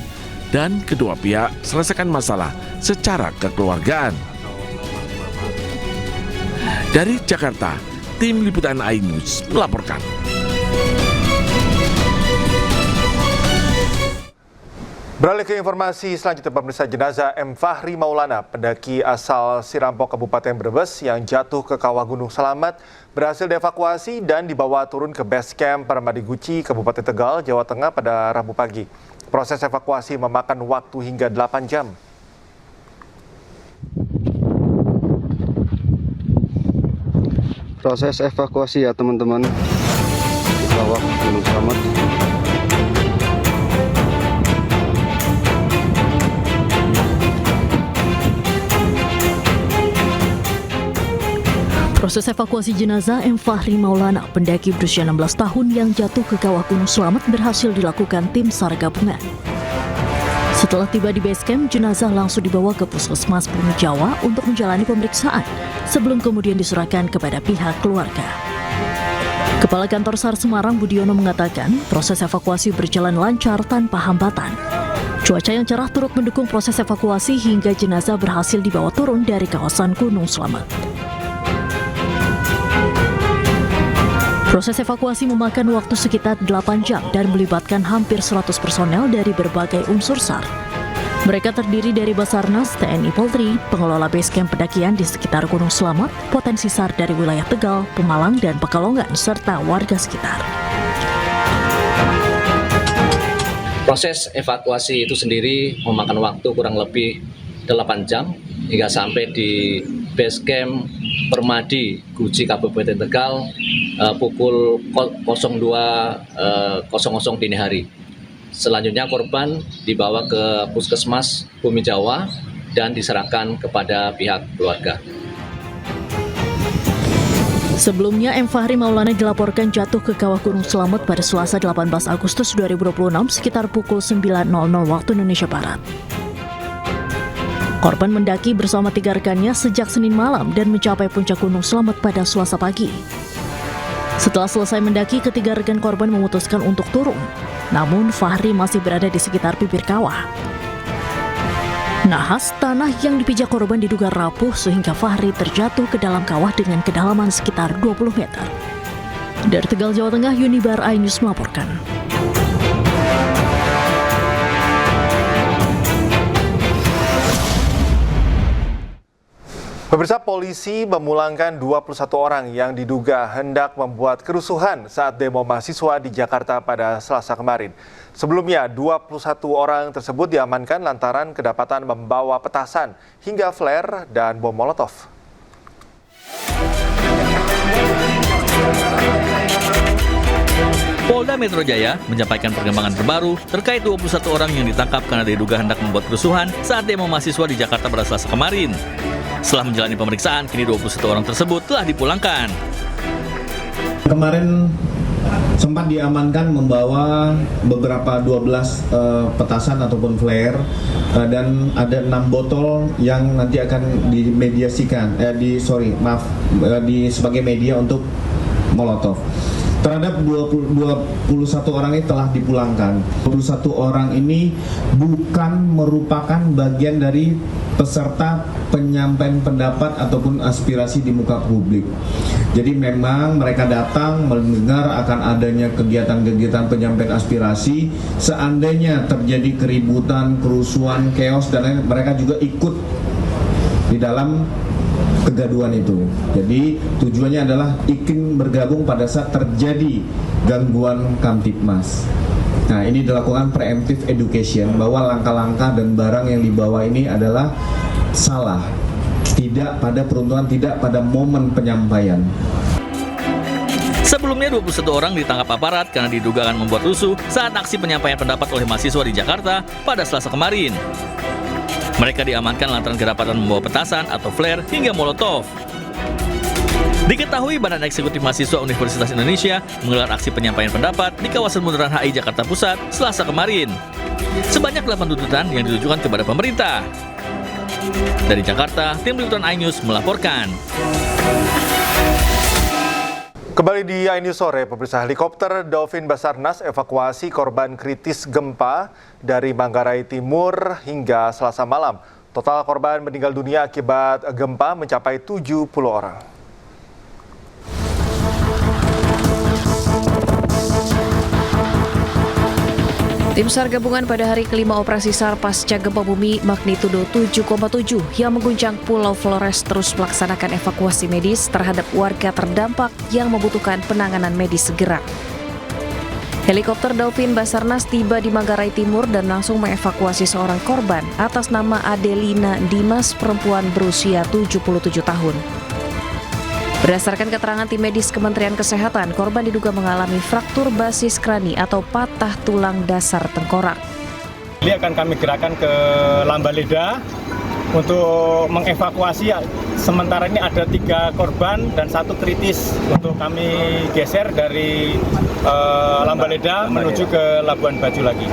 dan kedua pihak selesaikan masalah secara kekeluargaan. Dari Jakarta, tim liputan iNews melaporkan. Beralih ke informasi selanjutnya, pemirsa, jenazah M. Fahri Maulana, pendaki asal Sirampok, Kabupaten Brebes yang jatuh ke kawah Gunung Selamat, berhasil dievakuasi dan dibawa turun ke base camp Permadi Guci, Kabupaten Tegal, Jawa Tengah pada Rabu pagi. Proses evakuasi memakan waktu hingga 8 jam. Proses evakuasi ya teman-teman, di kawah Gunung Selamat. Proses evakuasi jenazah M. Fahri Maulana, pendaki berusia 16 tahun yang jatuh ke kawah Gunung Selamat berhasil dilakukan tim SAR gabungan. Setelah tiba di base camp, jenazah langsung dibawa ke Puskesmas Bumi Jawa untuk menjalani pemeriksaan sebelum kemudian diserahkan kepada pihak keluarga. Kepala Kantor SAR Semarang Budiono mengatakan proses evakuasi berjalan lancar tanpa hambatan. Cuaca yang cerah turut mendukung proses evakuasi hingga jenazah berhasil dibawa turun dari kawasan Gunung Selamat. Proses evakuasi memakan waktu sekitar 8 jam dan melibatkan hampir 100 personel dari berbagai unsur SAR. Mereka terdiri dari Basarnas, TNI Polri, pengelola base camp pendakian di sekitar Gunung Selamat, potensi SAR dari wilayah Tegal, Pemalang, dan Pekalongan, serta warga sekitar. Proses evakuasi itu sendiri memakan waktu kurang lebih 8 jam hingga sampai di base camp Permadi Guci, Kabupaten Tegal pukul 02.00 dini hari. Selanjutnya korban dibawa ke Puskesmas Bumi Jawa dan diserahkan kepada pihak keluarga. Sebelumnya, M. Fahri Maulana dilaporkan jatuh ke kawah Gunung Selamat pada Selasa 18 Agustus 2026 sekitar pukul 9.00 waktu Indonesia Barat. Korban mendaki bersama 3 rekannya sejak Senin malam dan mencapai puncak Gunung Selamat pada Selasa pagi. Setelah selesai mendaki, ketiga rekan korban memutuskan untuk turun. Namun, Fahri masih berada di sekitar bibir kawah. Nahas, tanah yang dipijak korban diduga rapuh sehingga Fahri terjatuh ke dalam kawah dengan kedalaman sekitar 20 meter. Dari Tegal, Jawa Tengah, Unibar iNews melaporkan. Pemirsa, polisi memulangkan 21 orang yang diduga hendak membuat kerusuhan saat demo mahasiswa di Jakarta pada Selasa kemarin. Sebelumnya, 21 orang tersebut diamankan lantaran kedapatan membawa petasan hingga flare dan bom molotov. Polda Metro Jaya menyampaikan perkembangan terbaru terkait 21 orang yang ditangkap karena diduga hendak membuat kerusuhan saat demo mahasiswa di Jakarta pada Selasa kemarin. Setelah menjalani pemeriksaan, kini 21 orang tersebut telah dipulangkan. Kemarin sempat diamankan membawa beberapa 12 petasan ataupun flare dan ada 6 botol yang nanti akan dimediasikan sebagai media untuk molotov. Terhadap 21 orang ini telah dipulangkan. 21 orang ini bukan merupakan bagian dari peserta penyampaian pendapat ataupun aspirasi di muka publik. Jadi memang mereka datang mendengar akan adanya kegiatan-kegiatan penyampaian aspirasi. Seandainya terjadi keributan, kerusuhan, chaos dan lain, mereka juga ikut di dalam kegaduhan itu. Jadi tujuannya adalah ingin bergabung pada saat terjadi gangguan Kamtibmas. Nah, ini dilakukan preemptive education bahwa langkah-langkah dan barang yang dibawa ini adalah salah. Tidak pada peruntukan, tidak pada momen penyampaian. Sebelumnya 21 orang ditangkap aparat karena diduga akan membuat rusuh saat aksi penyampaian pendapat oleh mahasiswa di Jakarta pada Selasa kemarin. Mereka diamankan lantaran kedapatan membawa petasan atau flare hingga molotov. Diketahui Badan Eksekutif Mahasiswa Universitas Indonesia menggelar aksi penyampaian pendapat di kawasan Bundaran HI Jakarta Pusat Selasa kemarin. Sebanyak 8 tuntutan yang ditujukan kepada pemerintah. Dari Jakarta, tim liputan iNews melaporkan. Kembali di iNews Sore, pemirsa, helikopter Dolphin Basarnas evakuasi korban kritis gempa dari Manggarai Timur hingga Selasa malam. Total korban meninggal dunia akibat gempa mencapai 70 orang. Tim SAR gabungan pada hari kelima operasi SAR pasca gempa bumi magnitudo 7,7 yang mengguncang Pulau Flores terus melaksanakan evakuasi medis terhadap warga terdampak yang membutuhkan penanganan medis segera. Helikopter Dolphin Basarnas tiba di Manggarai Timur dan langsung mengevakuasi seorang korban atas nama Adelina Dimas, perempuan berusia 77 tahun. Berdasarkan keterangan tim medis Kementerian Kesehatan, korban diduga mengalami fraktur basis krani atau patah tulang dasar tengkorak. Ini akan kami gerakkan ke Lambaleda untuk mengevakuasi. Sementara ini ada 3 korban dan 1 kritis untuk kami geser dari Lambaleda menuju ke Labuan Bajo lagi.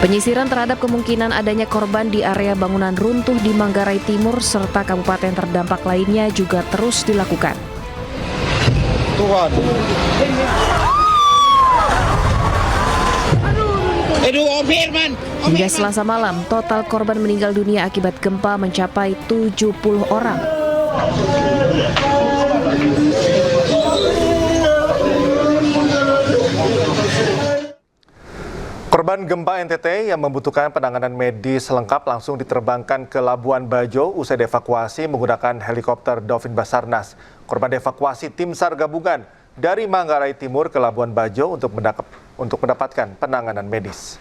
Penyisiran terhadap kemungkinan adanya korban di area bangunan runtuh di Manggarai Timur serta kabupaten terdampak lainnya juga terus dilakukan. Tuhan. Aduh, Om Firman. Hingga Selasa malam, total korban meninggal dunia akibat gempa mencapai 70 orang. Korban gempa NTT yang membutuhkan penanganan medis lengkap langsung diterbangkan ke Labuan Bajo usai dievakuasi menggunakan helikopter Dolphin Basarnas. Korban dievakuasi tim SAR gabungan dari Manggarai Timur ke Labuan Bajo untuk mendapatkan penanganan medis.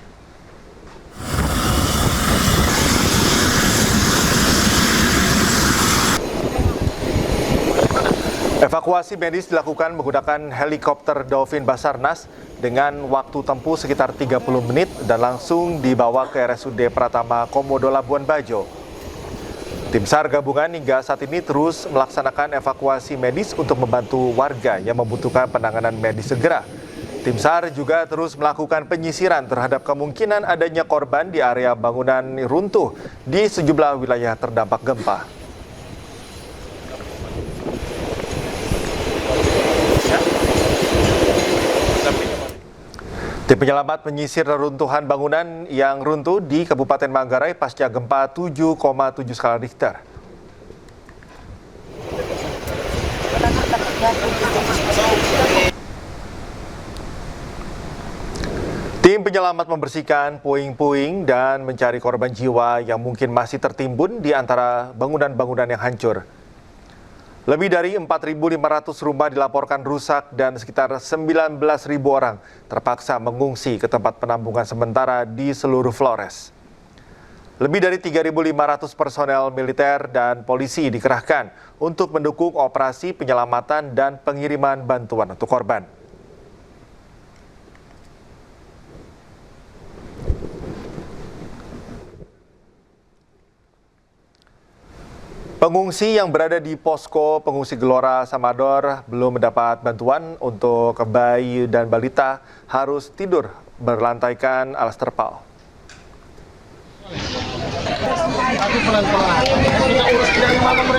Evakuasi medis dilakukan menggunakan helikopter Dolphin Basarnas dengan waktu tempuh sekitar 30 menit dan langsung dibawa ke RSUD Pratama Komodo Labuan Bajo. Tim SAR gabungan hingga saat ini terus melaksanakan evakuasi medis untuk membantu warga yang membutuhkan penanganan medis segera. Tim SAR juga terus melakukan penyisiran terhadap kemungkinan adanya korban di area bangunan runtuh di sejumlah wilayah terdampak gempa. Tim penyelamat menyisir reruntuhan bangunan yang runtuh di Kabupaten Manggarai pasca gempa 7,7 skala Richter. Tim penyelamat membersihkan puing-puing dan mencari korban jiwa yang mungkin masih tertimbun di antara bangunan-bangunan yang hancur. Lebih dari 4.500 rumah dilaporkan rusak dan sekitar 19.000 orang terpaksa mengungsi ke tempat penampungan sementara di seluruh Flores. Lebih dari 3.500 personel militer dan polisi dikerahkan untuk mendukung operasi penyelamatan dan pengiriman bantuan untuk korban. Pengungsi yang berada di posko pengungsi Gelora Samador belum mendapat bantuan untuk bayi dan balita harus tidur berlantaikan alas terpal.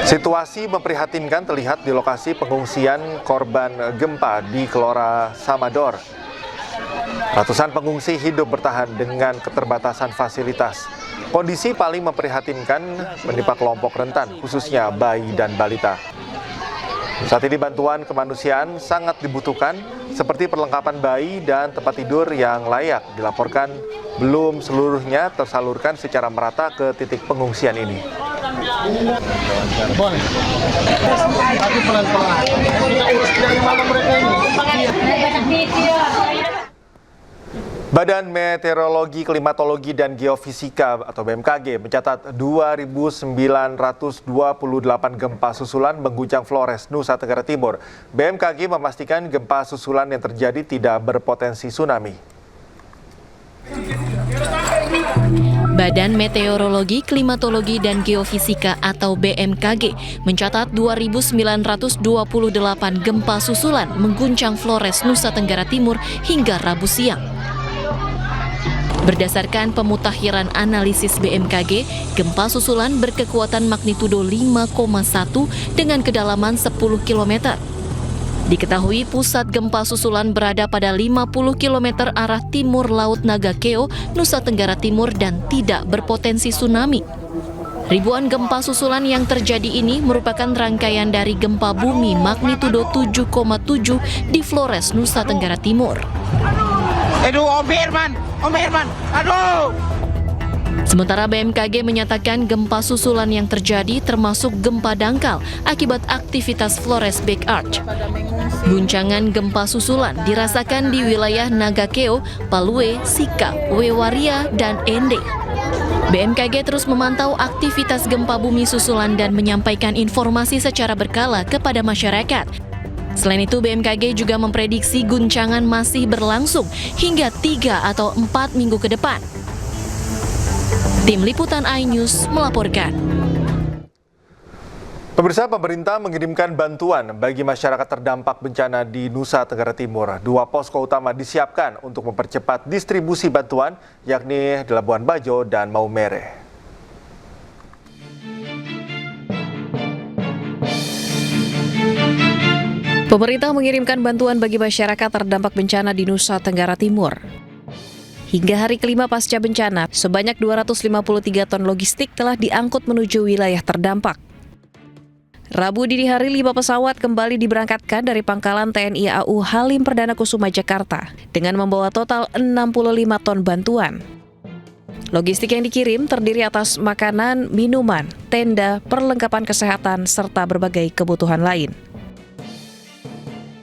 Situasi memprihatinkan terlihat di lokasi pengungsian korban gempa di Gelora Samador. Ratusan pengungsi hidup bertahan dengan keterbatasan fasilitas. Kondisi paling memprihatinkan menimpa kelompok rentan, khususnya bayi dan balita. Saat ini bantuan kemanusiaan sangat dibutuhkan, seperti perlengkapan bayi dan tempat tidur yang layak. Dilaporkan belum seluruhnya tersalurkan secara merata ke titik pengungsian ini. Badan Meteorologi, Klimatologi, dan Geofisika atau BMKG mencatat 2.928 gempa susulan mengguncang Flores, Nusa Tenggara Timur. BMKG memastikan gempa susulan yang terjadi tidak berpotensi tsunami. Badan Meteorologi, Klimatologi, dan Geofisika atau BMKG mencatat 2.928 gempa susulan mengguncang Flores, Nusa Tenggara Timur hingga Rabu siang. Berdasarkan pemutakhiran analisis BMKG, gempa susulan berkekuatan magnitudo 5,1 dengan kedalaman 10 km. Diketahui pusat gempa susulan berada pada 50 km arah timur Laut Nagakeo, Nusa Tenggara Timur dan tidak berpotensi tsunami. Ribuan gempa susulan yang terjadi ini merupakan rangkaian dari gempa bumi magnitudo 7,7 di Flores, Nusa Tenggara Timur. Aduh, Om Herman, aduh! Sementara BMKG menyatakan gempa susulan yang terjadi termasuk gempa dangkal akibat aktivitas Flores Back Arch. Guncangan gempa susulan dirasakan di wilayah Nagakeo, Palue, Sika, Wewaria, dan Ende. BMKG terus memantau aktivitas gempa bumi susulan dan menyampaikan informasi secara berkala kepada masyarakat. Selain itu, BMKG juga memprediksi guncangan masih berlangsung hingga 3 atau 4 minggu ke depan. Tim Liputan iNews melaporkan. Pemirsa, pemerintah mengirimkan bantuan bagi masyarakat terdampak bencana di Nusa Tenggara Timur. 2 posko utama disiapkan untuk mempercepat distribusi bantuan, yakni di Labuan Bajo dan Maumere. Pemerintah mengirimkan bantuan bagi masyarakat terdampak bencana di Nusa Tenggara Timur. Hingga hari kelima pasca bencana, sebanyak 253 ton logistik telah diangkut menuju wilayah terdampak. Rabu dini hari 5 pesawat kembali diberangkatkan dari pangkalan TNI AU Halim Perdana Kusuma Jakarta dengan membawa total 65 ton bantuan. Logistik yang dikirim terdiri atas makanan, minuman, tenda, perlengkapan kesehatan, serta berbagai kebutuhan lain.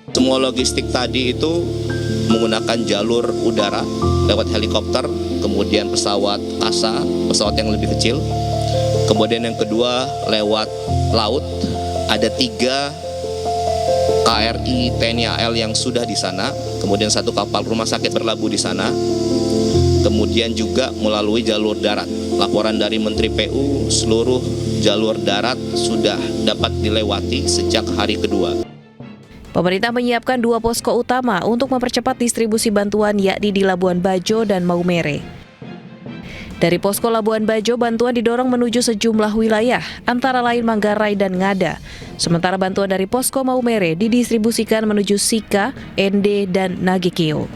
Semua logistik tadi itu menggunakan jalur udara lewat helikopter, kemudian pesawat ASA, pesawat yang lebih kecil. Kemudian yang kedua lewat laut, ada 3 KRI TNI AL yang sudah di sana, kemudian 1 kapal rumah sakit berlabuh di sana. Kemudian juga melalui jalur darat. Laporan dari Menteri PU, seluruh jalur darat sudah dapat dilewati sejak hari kedua. Pemerintah menyiapkan 2 posko utama untuk mempercepat distribusi bantuan, yakni di Labuan Bajo dan Maumere. Dari posko Labuan Bajo, bantuan didorong menuju sejumlah wilayah, antara lain Manggarai dan Ngada. Sementara bantuan dari posko Maumere didistribusikan menuju Sika, Ende, dan Nagakeo.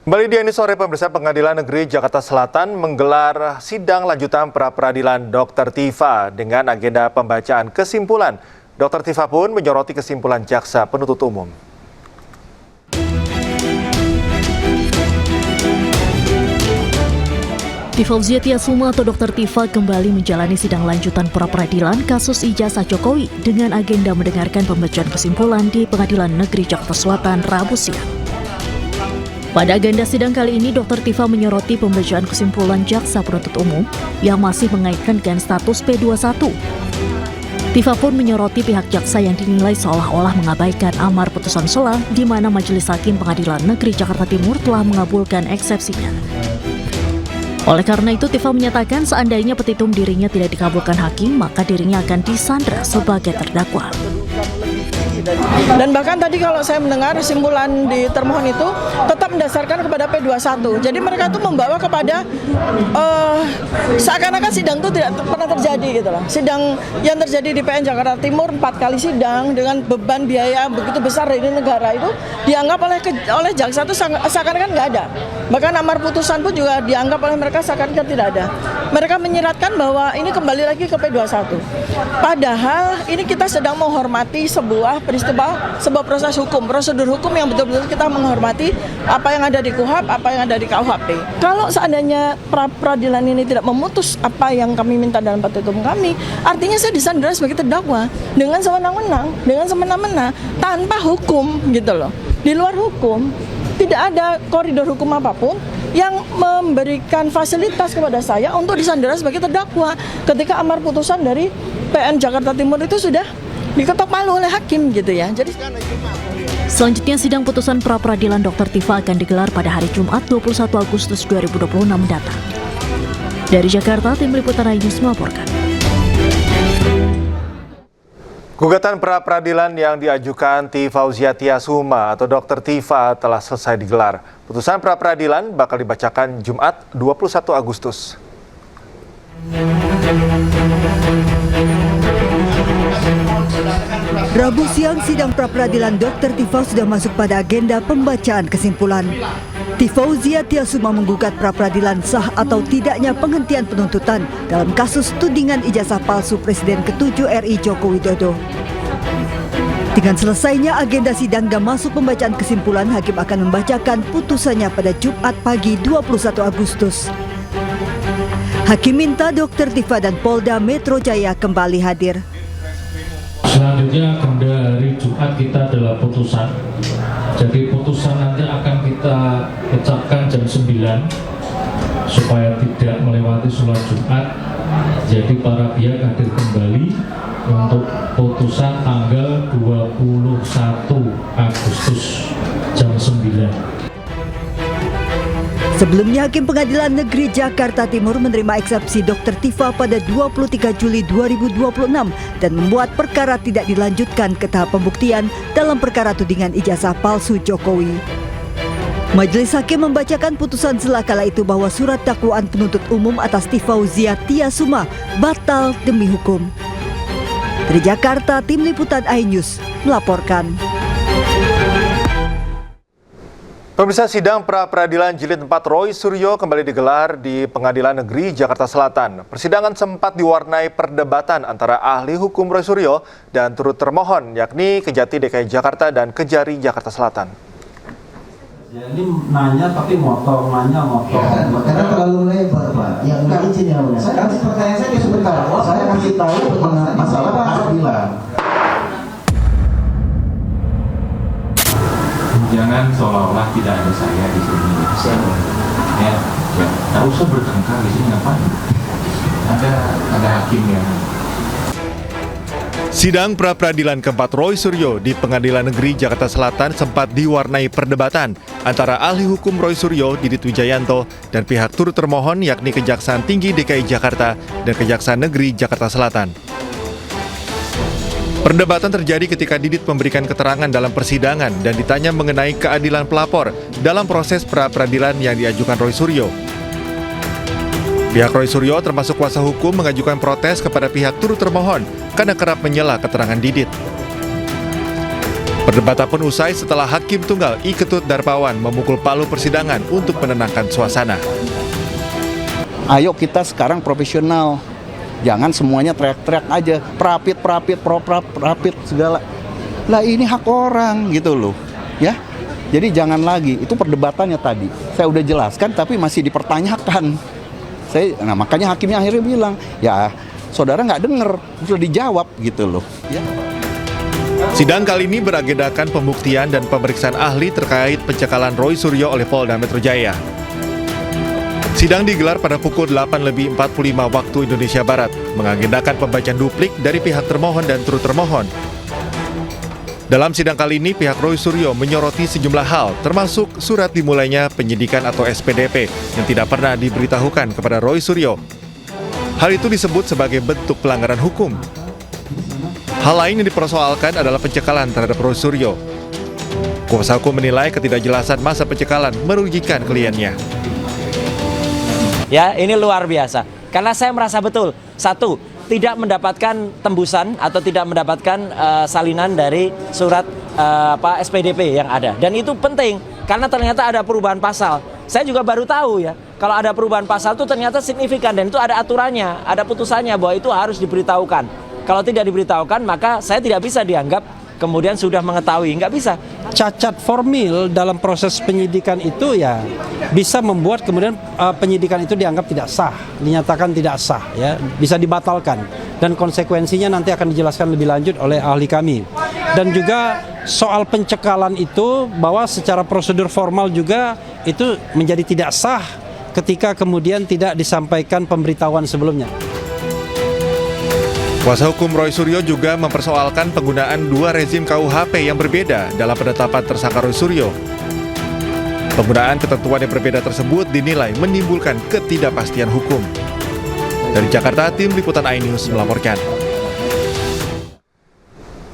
Kembali di ini sore, pemirsa, Pengadilan Negeri Jakarta Selatan menggelar sidang lanjutan pra-peradilan Dr. Tifa dengan agenda pembacaan kesimpulan. Dr. Tifa pun menyoroti kesimpulan jaksa penuntut umum. Tifauzia Tiasuma atau Dr. Tifa kembali menjalani sidang lanjutan pra-peradilan kasus ijazah Jokowi dengan agenda mendengarkan pembacaan kesimpulan di Pengadilan Negeri Jakarta Selatan Rabu siang. Pada agenda sidang kali ini, Dr. Tifa menyoroti pembacaan kesimpulan jaksa penuntut umum yang masih mengaitkan dengan status P21. Tifa pun menyoroti pihak jaksa yang dinilai seolah-olah mengabaikan amar putusan sela di mana Majelis Hakim Pengadilan Negeri Jakarta Timur telah mengabulkan eksepsinya. Oleh karena itu, Tifa menyatakan seandainya petitum dirinya tidak dikabulkan hakim, maka dirinya akan disandra sebagai terdakwa. Dan bahkan tadi kalau saya mendengar kesimpulan di termohon itu tetap mendasarkan kepada P21. Jadi mereka itu membawa kepada seakan-akan sidang itu tidak pernah terjadi gitu loh. Sidang yang terjadi di PN Jakarta Timur 4 kali sidang dengan beban biaya begitu besar dari negara itu dianggap oleh jaksa itu seakan-akan nggak ada. Bahkan amar putusan pun juga dianggap oleh mereka seakan-akan tidak ada. Mereka menyiratkan bahwa ini kembali lagi ke P21. Padahal ini kita sedang menghormati sebuah proses hukum, prosedur hukum yang betul-betul kita menghormati apa yang ada di KUHP, apa yang ada di KUHP. Kalau seandainya peradilan ini tidak memutus apa yang kami minta dalam petitum kami, artinya saya disandera sebagai terdakwa dengan semena-mena, tanpa hukum gitu loh. Di luar hukum, tidak ada koridor hukum apapun yang memberikan fasilitas kepada saya untuk disandera sebagai terdakwa ketika amar putusan dari PN Jakarta Timur itu sudah diketok palu oleh hakim gitu ya. Jadi selanjutnya sidang putusan pra-peradilan Dr. Tifa akan digelar pada hari Jumat 21 Agustus 2026 mendatang. Dari Jakarta, tim liputan iNews melaporkan. Gugatan pra-peradilan yang diajukan Tifauzia Tiasuma atau Dr. Tifa telah selesai digelar. Putusan pra-peradilan bakal dibacakan Jumat 21 Agustus. Rabu siang, sidang pra-peradilan Dr. Tifa sudah masuk pada agenda pembacaan kesimpulan. Tifauzia Tiasuma menggugat pra-peradilan sah atau tidaknya penghentian penuntutan dalam kasus tudingan ijazah palsu Presiden ke-7 RI Joko Widodo. Dengan selesainya agenda sidang dan masuk pembacaan kesimpulan, hakim akan membacakan putusannya pada Jumat pagi 21 Agustus. Hakim minta Dr. Tifa dan Polda Metro Jaya kembali hadir. Selanjutnya agenda hari Jumat kita adalah putusan. Jadi putusan nanti akan kita ucapkan jam 9 supaya tidak melewati sholat Jumat. Jadi para pihak hadir kembali untuk putusan tanggal 21 Agustus jam 9. Sebelumnya, Hakim Pengadilan Negeri Jakarta Timur menerima eksepsi Dr. Tifa pada 23 Juli 2026 dan membuat perkara tidak dilanjutkan ke tahap pembuktian dalam perkara tudingan ijazah palsu Jokowi. Majelis Hakim membacakan putusan sela kala itu bahwa surat dakwaan penuntut umum atas Tifauzia Tiasuma batal demi hukum. Dari Jakarta, tim liputan iNews melaporkan. Pemirsa, sidang pra-peradilan jilid 4 Roy Suryo kembali digelar di Pengadilan Negeri Jakarta Selatan. Persidangan sempat diwarnai perdebatan antara ahli hukum Roy Suryo dan turut termohon, yakni Kejati DKI Jakarta dan Kejari Jakarta Selatan. Ya, ini nanya tapi motor. Karena terlalu lebar, Pak. Ya enggak izin ya, Mulia. Saya kasih pertanyaan saya sebentar. Saya kasih tahu masalah peradilan. Jangan seolah-olah tidak ada saya di sini. Ya, nggak usah bertengkar di sini, ngapain? Ada hakim yang. Sidang pra-peradilan keempat Roy Suryo di Pengadilan Negeri Jakarta Selatan sempat diwarnai perdebatan antara ahli hukum Roy Suryo, Didit Wijayanto, dan pihak turut termohon yakni Kejaksaan Tinggi DKI Jakarta dan Kejaksaan Negeri Jakarta Selatan. Perdebatan terjadi ketika Didit memberikan keterangan dalam persidangan dan ditanya mengenai keadilan pelapor dalam proses pra-peradilan yang diajukan Roy Suryo. Pihak Roy Suryo termasuk kuasa hukum mengajukan protes kepada pihak turut termohon karena kerap menyela keterangan Didit. Perdebatan pun usai setelah Hakim Tunggal I. Ketut Darpawan memukul palu persidangan untuk menenangkan suasana. Ayo kita sekarang profesional. Jangan semuanya teriak-teriak aja, perapit segala. Lah ini hak orang gitu loh, ya. Jadi jangan lagi, itu perdebatannya tadi. Saya udah jelaskan tapi masih dipertanyakan. Nah makanya hakimnya akhirnya bilang, ya saudara nggak denger, sudah dijawab gitu loh. Ya. Sidang kali ini beragendakan pembuktian dan pemeriksaan ahli terkait pencekalan Roy Suryo oleh Polda Metro Jaya. Sidang digelar pada pukul 8:45 waktu Indonesia Barat, mengagendakan pembacaan duplik dari pihak termohon dan turut termohon. Dalam sidang kali ini, pihak Roy Suryo menyoroti sejumlah hal, termasuk surat dimulainya penyidikan atau SPDP yang tidak pernah diberitahukan kepada Roy Suryo. Hal itu disebut sebagai bentuk pelanggaran hukum. Hal lain yang dipersoalkan adalah pencekalan terhadap Roy Suryo. Kuasa hukum menilai ketidakjelasan masa pencekalan merugikan kliennya. Ya, ini luar biasa. Karena saya merasa betul, satu, tidak mendapatkan tembusan atau tidak mendapatkan salinan dari surat SPDP yang ada. Dan itu penting, karena ternyata ada perubahan pasal. Saya juga baru tahu ya, kalau ada perubahan pasal itu ternyata signifikan dan itu ada aturannya, ada putusannya bahwa itu harus diberitahukan. Kalau tidak diberitahukan, maka saya tidak bisa dianggap kemudian sudah mengetahui, nggak bisa. Cacat formil dalam proses penyidikan itu ya bisa membuat kemudian penyidikan itu dianggap tidak sah, dinyatakan tidak sah, ya bisa dibatalkan dan konsekuensinya nanti akan dijelaskan lebih lanjut oleh ahli kami. Dan juga soal pencekalan itu bahwa secara prosedur formal juga itu menjadi tidak sah ketika kemudian tidak disampaikan pemberitahuan sebelumnya. Kuasa hukum Roy Suryo juga mempersoalkan penggunaan dua rezim KUHP yang berbeda dalam penetapan tersangka Roy Suryo. Penggunaan ketentuan yang berbeda tersebut dinilai menimbulkan ketidakpastian hukum. Dari Jakarta, tim Liputan iNews melaporkan.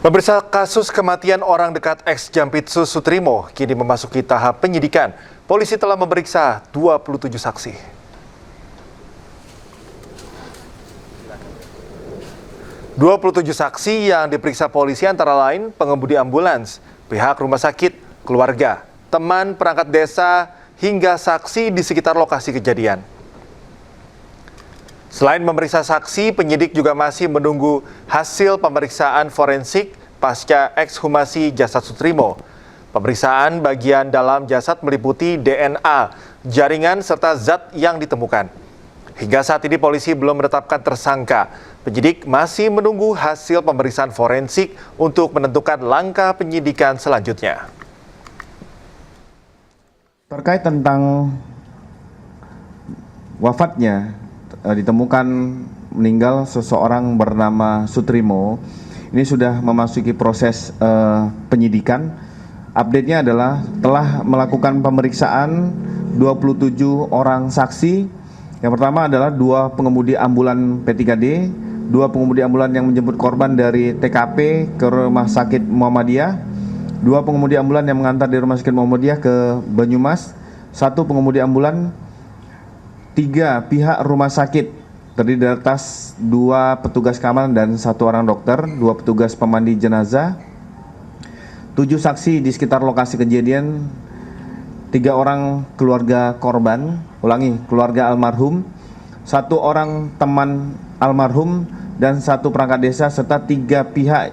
Pemirsa, kasus kematian orang dekat ex-Jampitsus Sutrimo kini memasuki tahap penyidikan. Polisi telah memeriksa 27 saksi. 27 saksi yang diperiksa polisi antara lain pengemudi ambulans, pihak rumah sakit, keluarga, teman perangkat desa, hingga saksi di sekitar lokasi kejadian. Selain memeriksa saksi, penyidik juga masih menunggu hasil pemeriksaan forensik pasca ekshumasi jasad Sutrimo. Pemeriksaan bagian dalam jasad meliputi DNA, jaringan, serta zat yang ditemukan. Hingga saat ini polisi belum menetapkan tersangka. Penyidik masih menunggu hasil pemeriksaan forensik untuk menentukan langkah penyidikan selanjutnya. Terkait tentang wafatnya, ditemukan meninggal seseorang bernama Sutrimo. Ini sudah memasuki proses penyidikan. Update-nya adalah telah melakukan pemeriksaan 27 orang saksi. Yang pertama adalah 2 pengemudi ambulan P3D, 2 pengemudi ambulan yang menjemput korban dari TKP ke Rumah Sakit Muhammadiyah, 2 pengemudi ambulan yang mengantar dari Rumah Sakit Muhammadiyah ke Banyumas, 1 pengemudi ambulan, 3 pihak rumah sakit, terdiri dari atas 2 petugas keamanan dan 1 orang dokter, 2 petugas pemandi jenazah, 7 saksi di sekitar lokasi kejadian, 3 orang keluarga korban, keluarga almarhum, 1 orang teman almarhum, dan 1 perangkat desa, serta 3 pihak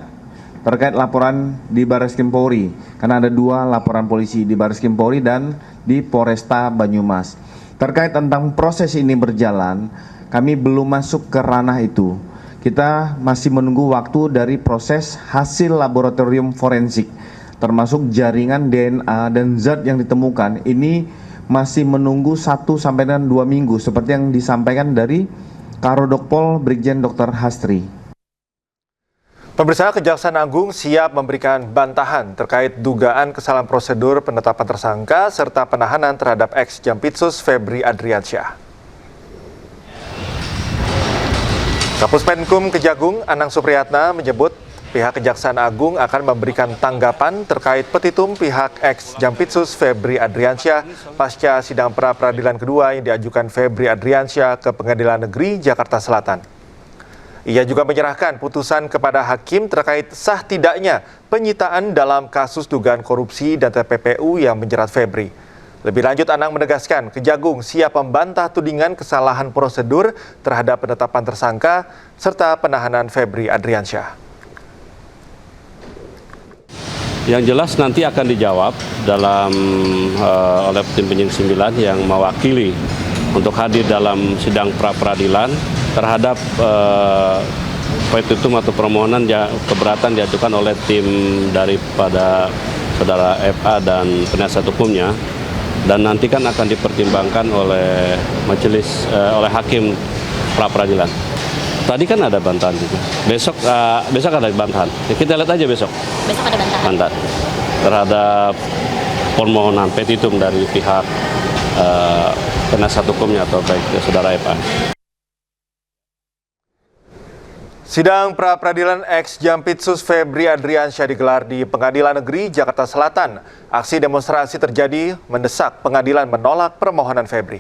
terkait laporan di Barreskrim Polri. Karena ada 2 laporan polisi di Barreskrim Polri dan di Polresta Banyumas. Terkait tentang proses ini berjalan, kami belum masuk ke ranah itu. Kita masih menunggu waktu dari proses hasil laboratorium forensik, termasuk jaringan DNA dan zat yang ditemukan. Ini masih menunggu 1 sampai dengan 2 minggu seperti yang disampaikan dari Karodokpol Brigjen Dr. Hastri. Pemirsa, Kejaksaan Agung siap memberikan bantahan terkait dugaan kesalahan prosedur penetapan tersangka serta penahanan terhadap ex-Jampitsus Febri Adriansyah. Kapus Penkum Kejagung Anang Supriyatna menyebut pihak Kejaksaan Agung akan memberikan tanggapan terkait petitum pihak ex-Jampitsus Febri Adriansyah pasca sidang pra-peradilan kedua yang diajukan Febri Adriansyah ke Pengadilan Negeri Jakarta Selatan. Ia juga menyerahkan putusan kepada hakim terkait sah tidaknya penyitaan dalam kasus dugaan korupsi dan TPPU yang menjerat Febri. Lebih lanjut, Anang menegaskan Kejagung siap membantah tudingan kesalahan prosedur terhadap penetapan tersangka serta penahanan Febri Adriansyah. Yang jelas nanti akan dijawab oleh tim penyidik 9 yang mewakili untuk hadir dalam sidang pra-peradilan terhadap petitum atau permohonan keberatan diajukan oleh tim daripada saudara FA dan penasihat hukumnya, dan nanti kan akan dipertimbangkan oleh majelis oleh hakim pra-peradilan. Tadi kan ada bantahan juga. Besok ada bantahan. Ya, kita lihat aja besok. Besok ada bantahan terhadap permohonan petitum dari pihak penasihat hukumnya atau baik saudara FA. Sidang pra-peradilan ex-Jampitsus Febri Adriansyah digelar di Pengadilan Negeri Jakarta Selatan. Aksi demonstrasi terjadi mendesak pengadilan menolak permohonan Febri.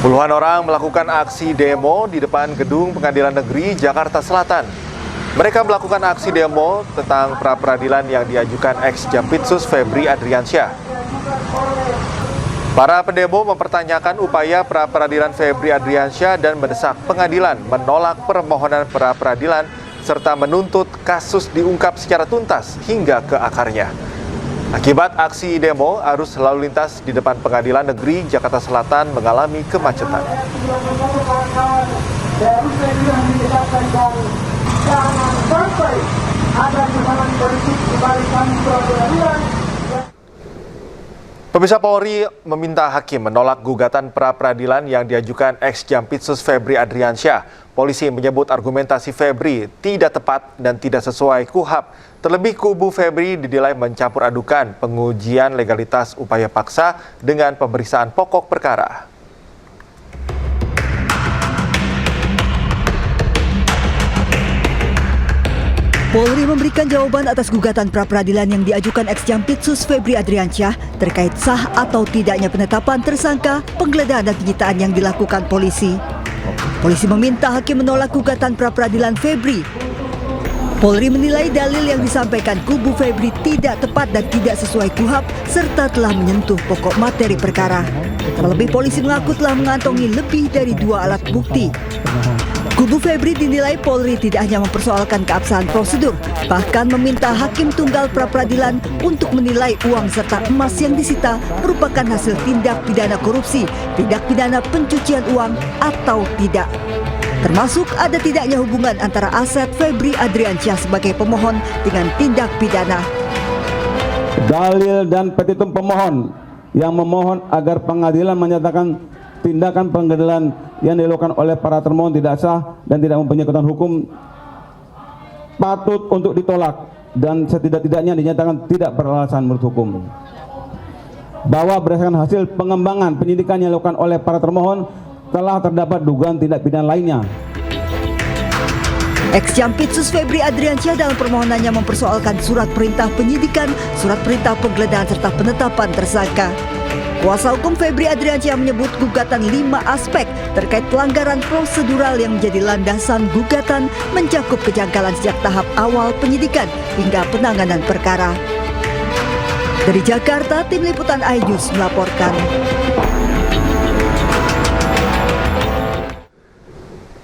Puluhan orang melakukan aksi demo di depan gedung Pengadilan Negeri Jakarta Selatan. Mereka melakukan aksi demo tentang pra-peradilan yang diajukan ex-Jampitsus Febri Adriansyah. Para pendemo mempertanyakan upaya pra-peradilan Febri Adriansyah dan mendesak pengadilan menolak permohonan pra-peradilan serta menuntut kasus diungkap secara tuntas hingga ke akarnya. Akibat aksi demo, arus lalu lintas di depan Pengadilan Negeri Jakarta Selatan mengalami kemacetan. Pemirsa, Polri meminta hakim menolak gugatan pra-peradilan yang diajukan ex-Jampitsus Febri Adriansyah. Polisi menyebut argumentasi Febri tidak tepat dan tidak sesuai KUHAP. Terlebih kubu Febri dinilai mencampur adukan pengujian legalitas upaya paksa dengan pemeriksaan pokok perkara. Polri memberikan jawaban atas gugatan pra-peradilan yang diajukan ex-Jampitsus Febri Adriansyah terkait sah atau tidaknya penetapan tersangka, penggeledahan dan penyitaan yang dilakukan polisi. Polisi meminta hakim menolak gugatan pra-peradilan Febri. Polri menilai dalil yang disampaikan kubu Febri tidak tepat dan tidak sesuai KUHAP serta telah menyentuh pokok materi perkara. Terlebih polisi mengaku telah mengantongi lebih dari 2 alat bukti. Kubu Febri dinilai Polri tidak hanya mempersoalkan keabsahan prosedur, bahkan meminta hakim tunggal pra-peradilan untuk menilai uang serta emas yang disita merupakan hasil tindak pidana korupsi, tindak pidana pencucian uang atau tidak. Termasuk ada tidaknya hubungan antara aset Febri Adriansyah sebagai pemohon dengan tindak pidana. Dalil dan petitum pemohon yang memohon agar pengadilan menyatakan tindakan penggeledahan yang dilakukan oleh para termohon tidak sah dan tidak mempunyai kekuatan hukum patut untuk ditolak dan setidak-tidaknya dinyatakan tidak beralasan menurut hukum. Bahwa berdasarkan hasil pengembangan penyidikan yang dilakukan oleh para termohon telah terdapat dugaan tindak pidana lainnya. Ex-Jampitsus Febri Adriansyah dalam permohonannya mempersoalkan surat perintah penyidikan, surat perintah penggeledahan serta penetapan tersangka. Kuasa hukum Febri Adriansyah menyebut gugatan 5 aspek terkait pelanggaran prosedural yang menjadi landasan gugatan mencakup kejanggalan sejak tahap awal penyidikan hingga penanganan perkara. Dari Jakarta, tim liputan iNews melaporkan.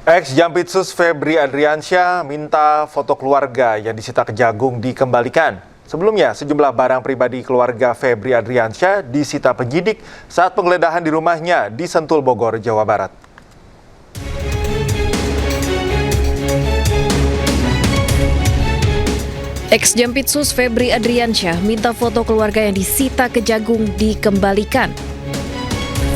Ex-Jampitsus Febri Adriansyah minta foto keluarga yang disita Kejagung dikembalikan. Sebelumnya, sejumlah barang pribadi keluarga Febri Adriansyah disita penyidik saat penggeledahan di rumahnya di Sentul, Bogor, Jawa Barat. Ex-Jampitsus Febri Adriansyah minta foto keluarga yang disita Kejagung dikembalikan.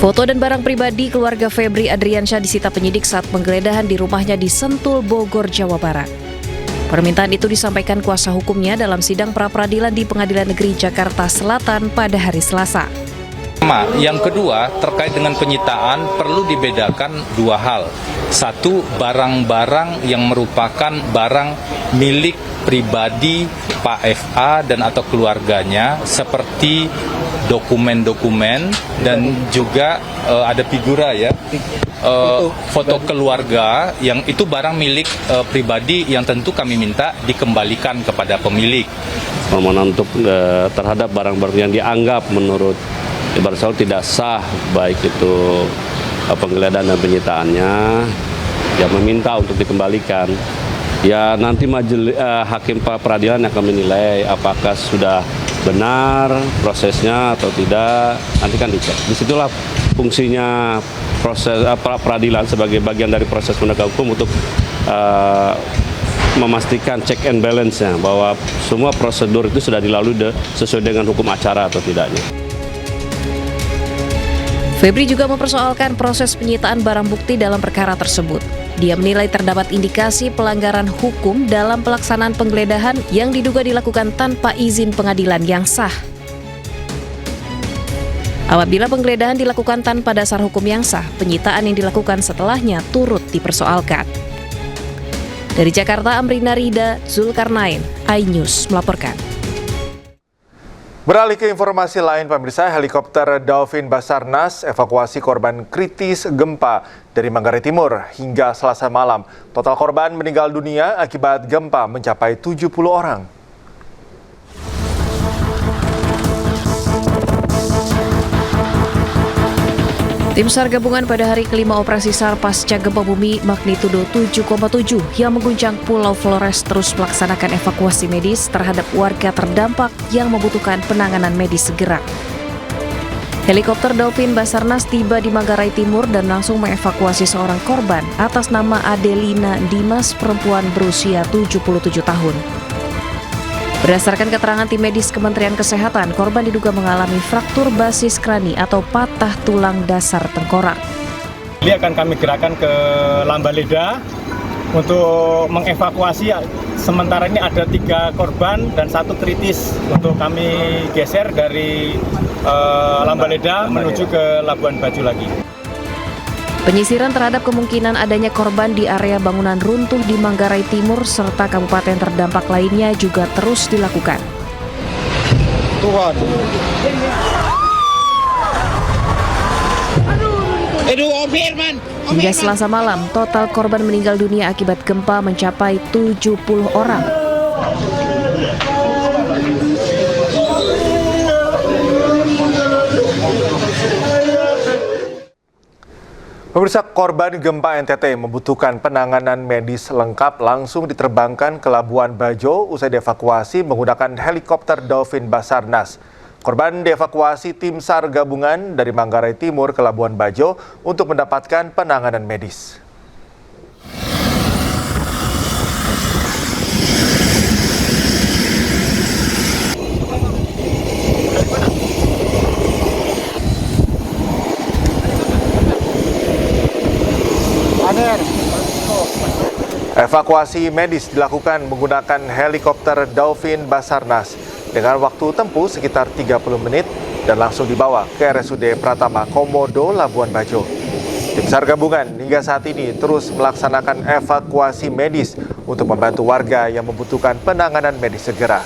Foto dan barang pribadi keluarga Febri Adriansyah disita penyidik saat penggeledahan di rumahnya di Sentul, Bogor, Jawa Barat. Permintaan itu disampaikan kuasa hukumnya dalam sidang pra-peradilan di Pengadilan Negeri Jakarta Selatan pada hari Selasa. Yang kedua, terkait dengan penyitaan perlu dibedakan 2 hal. Satu, barang-barang yang merupakan barang milik pribadi Pak FA dan atau keluarganya seperti dokumen-dokumen dan juga ada figura ya, foto keluarga yang itu barang milik pribadi yang tentu kami minta dikembalikan kepada pemilik. Permohonan untuk terhadap barang-barang yang dianggap menurut ibarat soal tidak sah, baik itu penggeledahan dan penyitaannya, yang meminta untuk dikembalikan. Ya nanti majelis hakim peradilan akan menilai apakah sudah benar prosesnya atau tidak, nanti kan dicek. Disitulah fungsinya proses peradilan sebagai bagian dari proses penegak hukum untuk memastikan check and balance-nya, bahwa semua prosedur itu sudah dilalui sesuai dengan hukum acara atau tidaknya. Febri juga mempersoalkan proses penyitaan barang bukti dalam perkara tersebut. Dia menilai terdapat indikasi pelanggaran hukum dalam pelaksanaan penggeledahan yang diduga dilakukan tanpa izin pengadilan yang sah. Apabila penggeledahan dilakukan tanpa dasar hukum yang sah, penyitaan yang dilakukan setelahnya turut dipersoalkan. Dari Jakarta, Amrina Rida, Zulkarnain, iNews melaporkan. Beralih ke informasi lain, pemirsa, helikopter Dolphin Basarnas evakuasi korban kritis gempa dari Manggarai Timur hingga Selasa malam. Total korban meninggal dunia akibat gempa mencapai 70 orang. Tim SAR gabungan pada hari kelima operasi SAR pasca gempa bumi magnitudo 7,7 yang mengguncang Pulau Flores terus melaksanakan evakuasi medis terhadap warga terdampak yang membutuhkan penanganan medis segera. Helikopter Dolphin Basarnas tiba di Manggarai Timur dan langsung mengevakuasi seorang korban atas nama Adelina Dimas, perempuan berusia 77 tahun. Berdasarkan keterangan tim medis Kementerian Kesehatan, korban diduga mengalami fraktur basis krani atau patah tulang dasar tengkorak. Ini akan kami gerakkan ke Lambaleda untuk mengevakuasi. Sementara ini ada 3 korban dan 1 kritis untuk kami geser dari Lambaleda menuju ke Labuan Bajo lagi. Penyisiran terhadap kemungkinan adanya korban di area bangunan runtuh di Manggarai Timur serta kabupaten terdampak lainnya juga terus dilakukan. Tuhan. Aduh, Om Herman. Hingga Selasa malam, total korban meninggal dunia akibat gempa mencapai 70 orang. Pemirsa, korban gempa NTT membutuhkan penanganan medis lengkap langsung diterbangkan ke Labuan Bajo usai dievakuasi menggunakan helikopter Dolphin Basarnas. Korban dievakuasi tim SAR gabungan dari Manggarai Timur ke Labuan Bajo untuk mendapatkan penanganan medis. Evakuasi medis dilakukan menggunakan helikopter Dolphin Basarnas dengan waktu tempuh sekitar 30 menit dan langsung dibawa ke RSUD Pratama Komodo, Labuan Bajo. Tim SAR gabungan hingga saat ini terus melaksanakan evakuasi medis untuk membantu warga yang membutuhkan penanganan medis segera.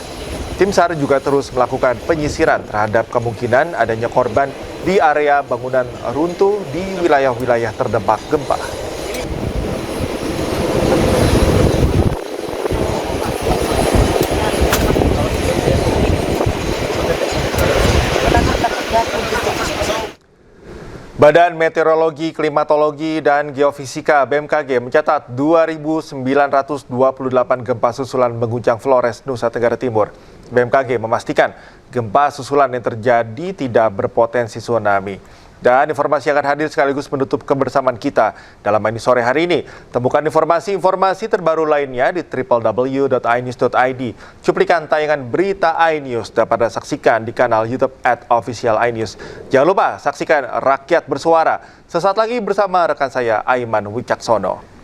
Tim SAR juga terus melakukan penyisiran terhadap kemungkinan adanya korban di area bangunan runtuh di wilayah-wilayah terdampak gempa. Badan Meteorologi, Klimatologi, dan Geofisika BMKG mencatat 2.928 gempa susulan mengguncang Flores, Nusa Tenggara Timur. BMKG memastikan gempa susulan yang terjadi tidak berpotensi tsunami. Dan informasi akan hadir sekaligus menutup kebersamaan kita dalam iNews sore hari ini. Temukan informasi-informasi terbaru lainnya di www.inews.id. Cuplikan tayangan berita iNews dapat disaksikan di kanal YouTube @officialinews. Jangan lupa saksikan Rakyat Bersuara. Sesaat lagi bersama rekan saya Aiman Wicaksono.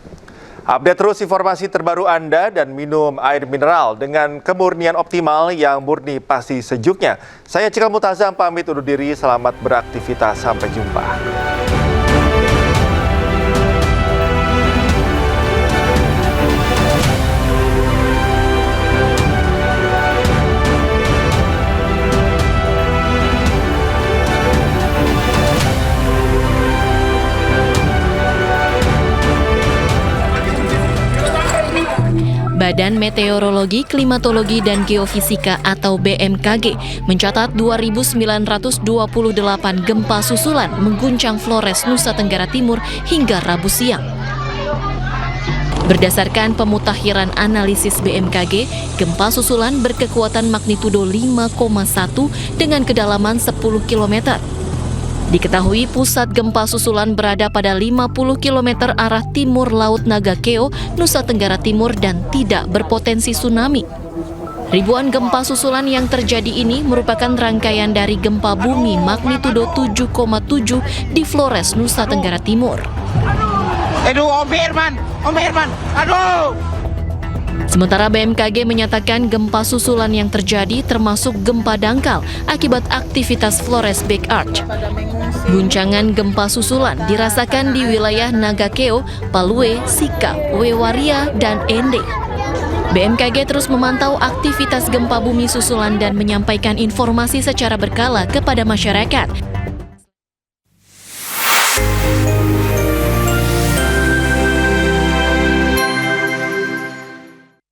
Update terus informasi terbaru Anda dan minum air mineral dengan kemurnian optimal yang murni pasti sejuknya. Saya Cikal Mutazam pamit undur diri, selamat beraktivitas, sampai jumpa. Badan Meteorologi, Klimatologi, dan Geofisika atau BMKG mencatat 2.928 gempa susulan mengguncang Flores, Nusa Tenggara Timur hingga Rabu siang. Berdasarkan pemutakhiran analisis BMKG, gempa susulan berkekuatan magnitudo 5,1 dengan kedalaman 10 km. Diketahui pusat gempa susulan berada pada 50 km arah timur Laut Nagakeo, Nusa Tenggara Timur dan tidak berpotensi tsunami. Ribuan gempa susulan yang terjadi ini merupakan rangkaian dari gempa bumi magnitudo 7,7 di Flores, Nusa Tenggara Timur. Aduh, Om Herman, aduh! Sementara BMKG menyatakan gempa susulan yang terjadi termasuk gempa dangkal akibat aktivitas Flores Big Arch. Guncangan gempa susulan dirasakan di wilayah Nagakeo, Palue, Sika, Wewaria, dan Ende. BMKG terus memantau aktivitas gempa bumi susulan dan menyampaikan informasi secara berkala kepada masyarakat.